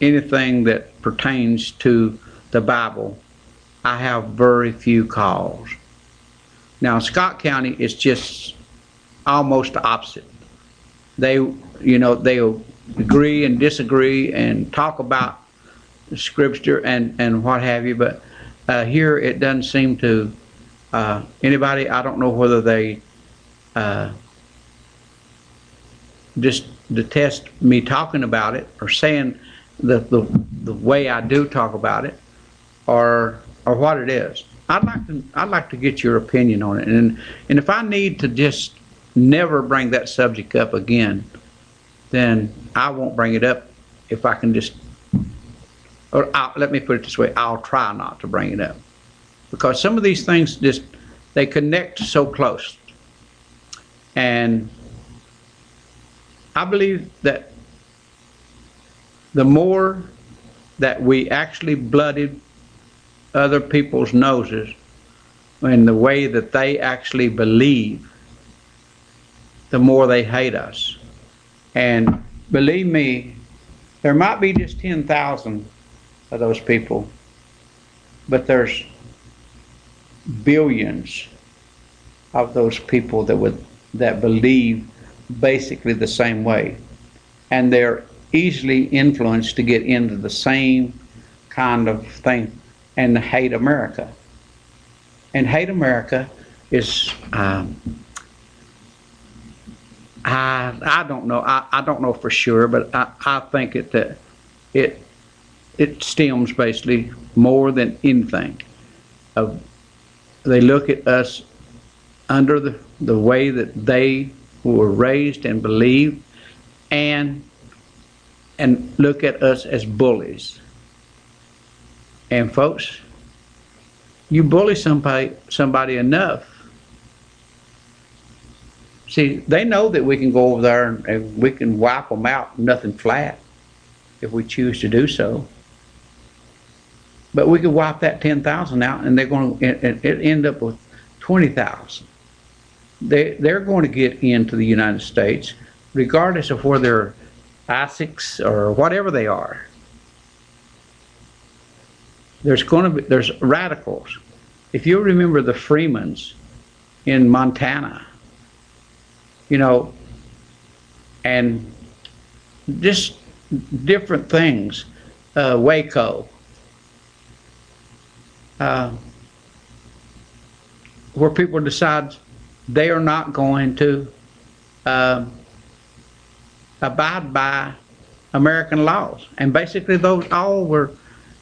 anything that pertains to the Bible, I have very few calls. Now, in Scott County, it's just almost the opposite. They'll agree and disagree and talk about the scripture and what have you, but here it doesn't seem to anybody. I don't know whether they just detest me talking about it or saying the way I do talk about it, or what it is. I'd like to get your opinion on it, and if I need to just never bring that subject up again, then I won't bring it up. If I can just, let me put it this way: I'll try not to bring it up, because some of these things they connect so close. And I believe that the more that we actually blooded other people's noses in the way that they actually believe, the more they hate us. And believe me, there might be just 10,000 of those people, but there's billions of those people that believe basically the same way. And they're easily influenced to get into the same kind of thing and hate America. And hate America is, I don't know. I don't know for sure, but I think that it stems basically more than anything of they look at us under the way that they were raised and believed, and look at us as bullies. And folks, you bully somebody enough. See, they know that we can go over there and we can wipe them out, nothing flat, if we choose to do so. But we could wipe that 10,000 out, and they're going to end up with 20,000. They're going to get into the United States, regardless of whether they're ISICs or whatever they are. There's radicals. If you remember the Freemans in Montana, you know, and just different things, Waco, where people decide they are not going to abide by American laws. And basically those all were,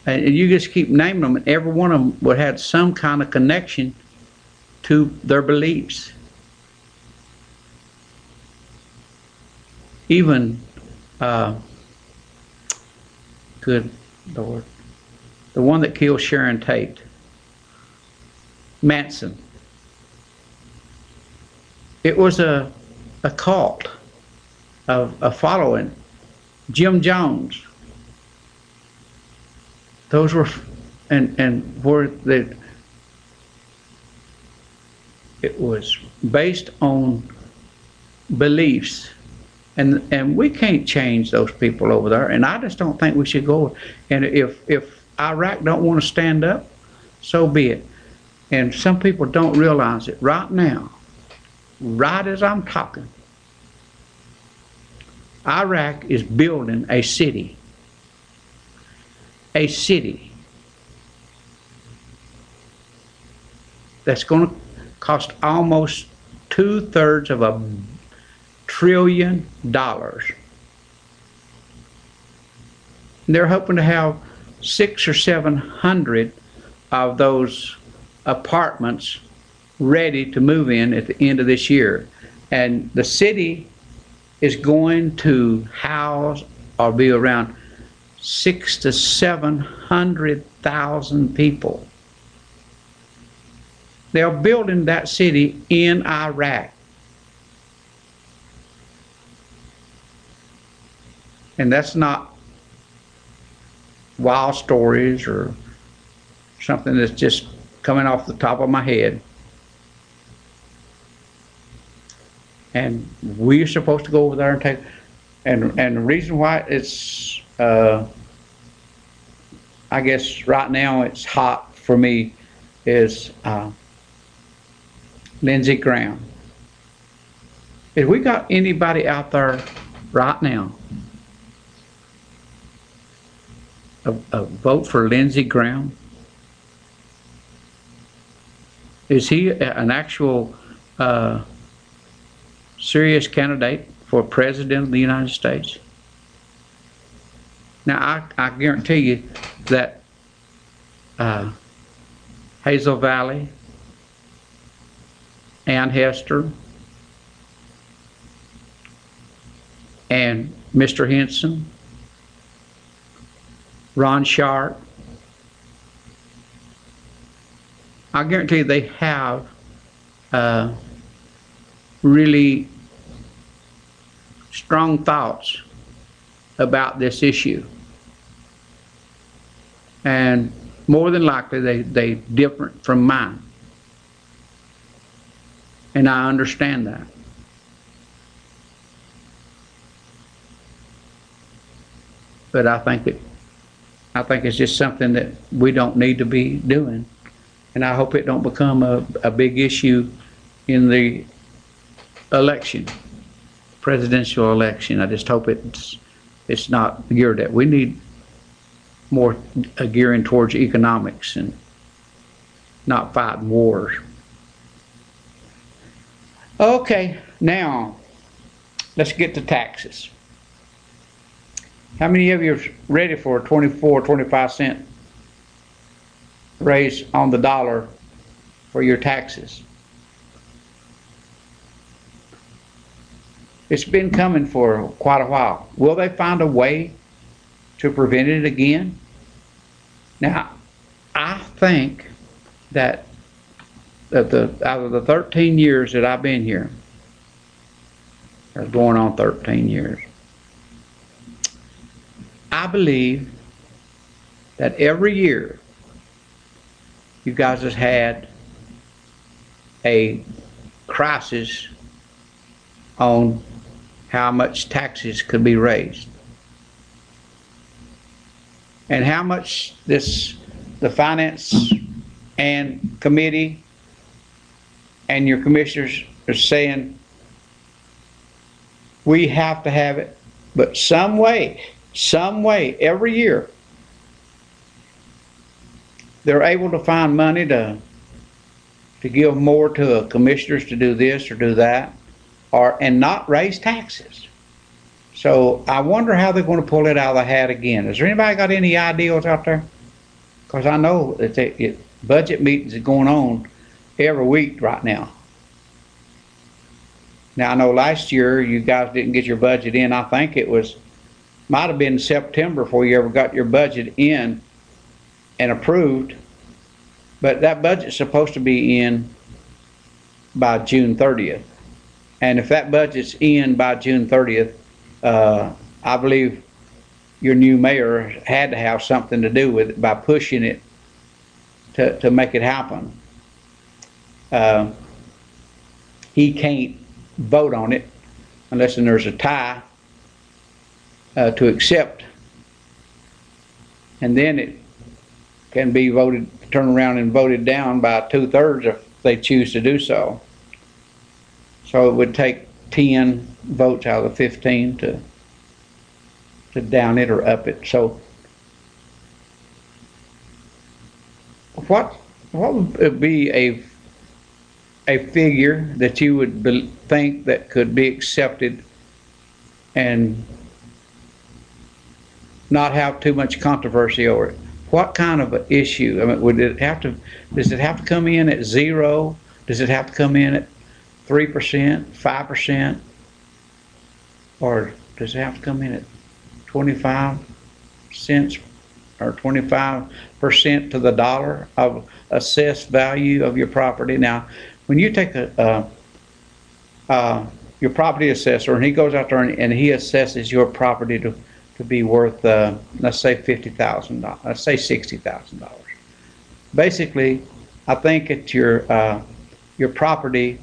and you just keep naming them, and every one of them would have some kind of connection to their beliefs. Even, good Lord, the one that killed Sharon Tate, Manson. It was a cult of following. Jim Jones. Those were, and where it was based on beliefs. And we can't change those people over there, and I just don't think we should go. And if Iraq don't want to stand up, so be it. And some people don't realize it right now, right as I'm talking. Iraq is building a city that's going to cost almost 2/3 of $1 trillion. They're hoping to have 600 or 700 of those apartments ready to move in at the end of this year. And the city is going to house or be around 600,000 to 700,000 people. They're building that city in Iraq. And that's not wild stories or something that's just coming off the top of my head. And we're supposed to go over there and take, and the reason why it's, I guess right now it's hot for me is Lindsey Graham. If we got anybody out there right now, a vote for Lindsey Graham? Is he an actual serious candidate for president of the United States? Now, I guarantee you that Hazel Valley, Ann Hester, and Mr. Henson, Ron Sharp, I guarantee they have really strong thoughts about this issue. And more than likely they different from mine. And I understand that. but I think it's just something that we don't need to be doing. And I hope it don't become a big issue in the election, presidential election. I just hope it's not geared at. We need more gearing towards economics and not fighting wars. Okay, now let's get to taxes. How many of you are ready for a 25 cent raise on the dollar for your taxes? It's been coming for quite a while. Will they find a way to prevent it again? Now, I think that out of the 13 years that I've been here, or going on 13 years, I believe that every year you guys have had a crisis on how much taxes could be raised and how much the finance and committee and your commissioners are saying we have to have it, but some way, every year, they're able to find money to give more to the commissioners to do this or do that, and not raise taxes. So I wonder how they're going to pull it out of the hat again. Has there anybody got any ideas out there? Because I know that budget meetings are going on every week right now. Now, I know last year you guys didn't get your budget in. I think might have been September before you ever got your budget in and approved. But that budget's supposed to be in by June 30th. And if that budget's in by June 30th, I believe your new mayor had to have something to do with it by pushing it to make it happen. He can't vote on it unless there's a tie to accept, and then it can be turned around and voted down by 2/3 if they choose to do so. So it would take 10 votes out of the 15 to down it or up it. So what would be a figure that you would think that could be accepted and not have too much controversy over it? What kind of an issue? I mean, does it have to come in at 0? Does it have to come in at 3%, 5%? Or does it have to come in at 25 cents or 25% to the dollar of assessed value of your property? Now, when you take your property assessor and he goes out there and he assesses your property to be worth, let's say $50,000, let's say $60,000. Basically, I think it's your property,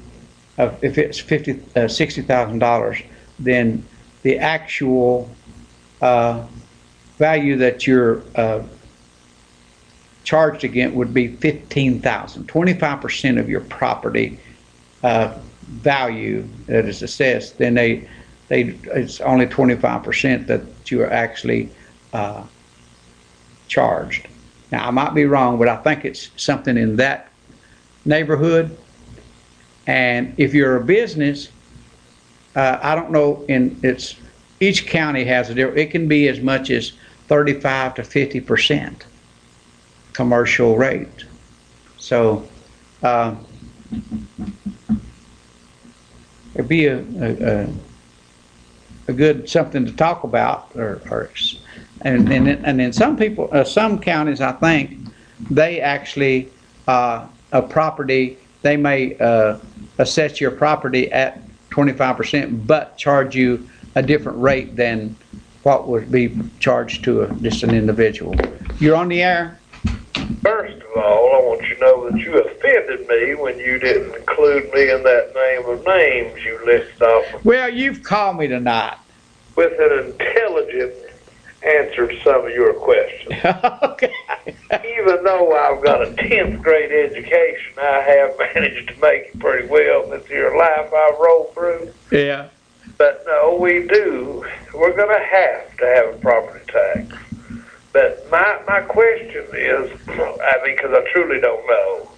if it's $60,000, then the actual value that you're charged against would be $15,000. 25% of your property value that is assessed, then it's only 25% that you are actually charged. Now, I might be wrong, but I think it's something in that neighborhood. And if you're a business, I don't know, each county has a different, it can be as much as 35 to 50% commercial rate. So it'd be a good something to talk about, and then some people, some counties, I think, they actually a property, they may assess your property at 25%, but charge you a different rate than what would be charged to just an individual. You're on the air. First of all, I want you to know that you offended me when you didn't include me in that name of names you listed off. Well, you've called me tonight. With an intelligent answered some of your questions. Okay. Even though I've got a 10th grade education, I have managed to make it pretty well this year life I've rolled through. Yeah. But no, we do. We're going to have a property tax. But my question is, I mean, because I truly don't know,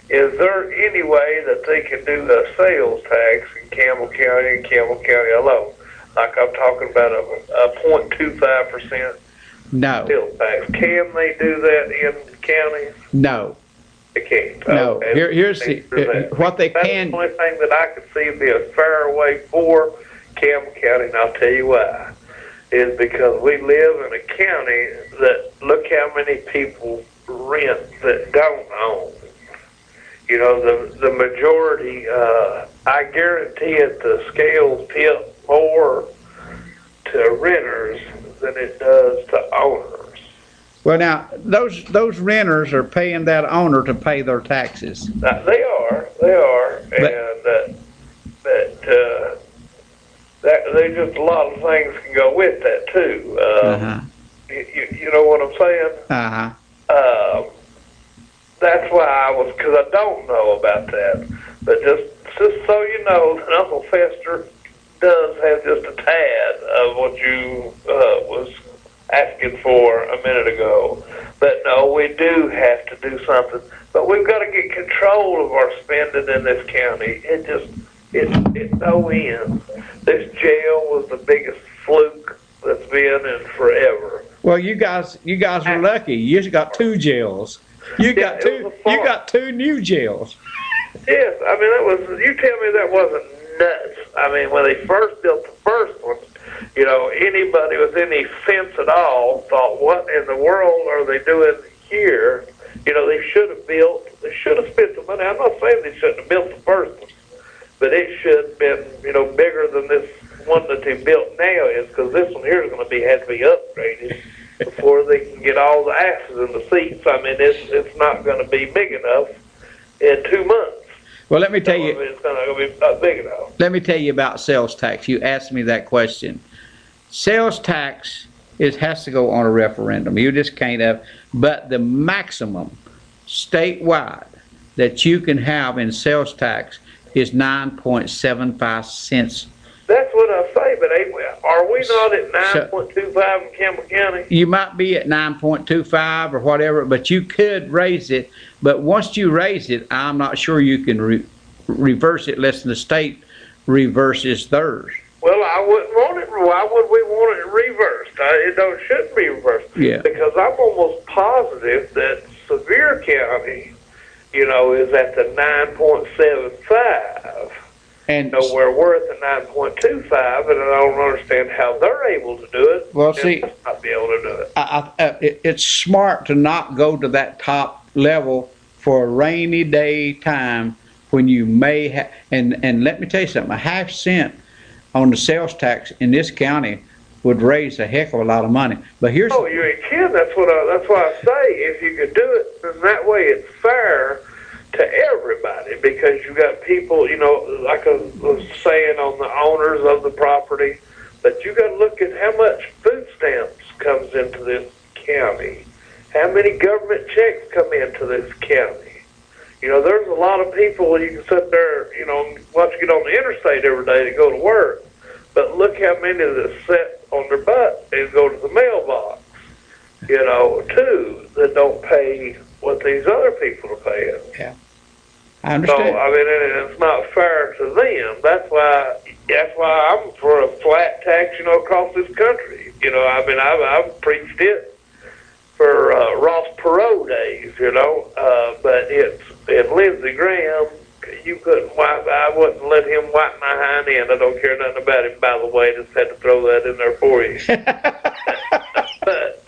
is there any way that they can do a sales tax in Campbell County and Campbell County alone? Like I'm talking about a 0.25% No. sales tax. Can they do that in counties? No. They can't. No. Okay. Here's what they That's can. the only thing that I could see would be a fair way for Campbell County, and I'll tell you why. Is because we live in a county that, look how many people rent that don't own. You know, the majority, I guarantee it, the scales tip more to renters than it does to owners. Well, now those renters are paying that owner to pay their taxes. Now, they are, and there's just a lot of things can go with that too. You know what I'm saying? That's why because I don't know about that. But just so you know, that Uncle Fester does have just a tad of what you was asking for a minute ago. But no, we do have to do something. But we've got to get control of our spending in this county. It's no end. This jail was the biggest fluke that's been in forever. Well, you guys are lucky. You just got 2 jails. You got two new jails. Yes, I mean that was. You tell me that wasn't nuts. I mean, when they first built the first one, you know, anybody with any sense at all thought, "What in the world are they doing here?" You know, they should have spent the money. I'm not saying they shouldn't have built the first one, but it should have been, you know, bigger than this one that they built now is, because this one here is going to have to be upgraded before they can get all the asses in the seats. I mean, it's not going to be big enough in 2 months. Well, let me tell you. It's not going to be not big enough. Let me tell you about sales tax. You asked me that question. Sales tax has to go on a referendum. You just can't have. But the maximum statewide that you can have in sales tax is 9.75 cents. That's what I say, but are we not at 9.25 in Campbell County? You might be at 9.25 or whatever, but you could raise it. But once you raise it, I'm not sure you can reverse it unless the state reverses theirs. Well, I wouldn't want it. Why would we want it reversed? It shouldn't be reversed. Yeah. Because I'm almost positive that Sevier County, you know, is at the 9.75. And so we're at the 9.25, and I don't understand how they're able to do it. Well, see, not be able to do it. It's smart to not go to that top level for a rainy day time when you may have. And let me tell you something. A half cent on the sales tax in this county would raise a heck of a lot of money. But here's you ain't kidding. That's why I say if you could do it, then that way it's fair to everybody, because you got people, you know, like I was saying, on the owners of the property, but you got to look at how much food stamps comes into this county, how many government checks come into this county. You know, there's a lot of people, you can sit there, you know, watch you get on the interstate every day to go to work, but look how many that sit on their butt and go to the mailbox, you know, too, that don't pay what these other people are paying. Yeah, I understand. So I mean, it's not fair to them. That's why I'm for a flat tax, you know, across this country. You know, I mean, I've preached it for Ross Perot days, you know, but it's in Lindsey Graham. You couldn't wipe. I wouldn't let him wipe my hind end. I don't care nothing about him, by the way. Just had to throw that in there for you. But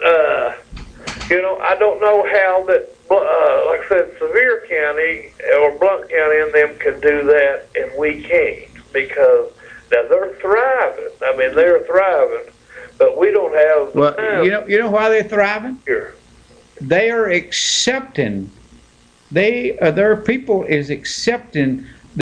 you know, I don't know how that, like I said, Sevier County or Blount County and them can do that, and we can't, because now they're thriving. I mean, they're thriving, but we don't have. Well, you know why they're thriving? Here. They are accepting. Their people is accepting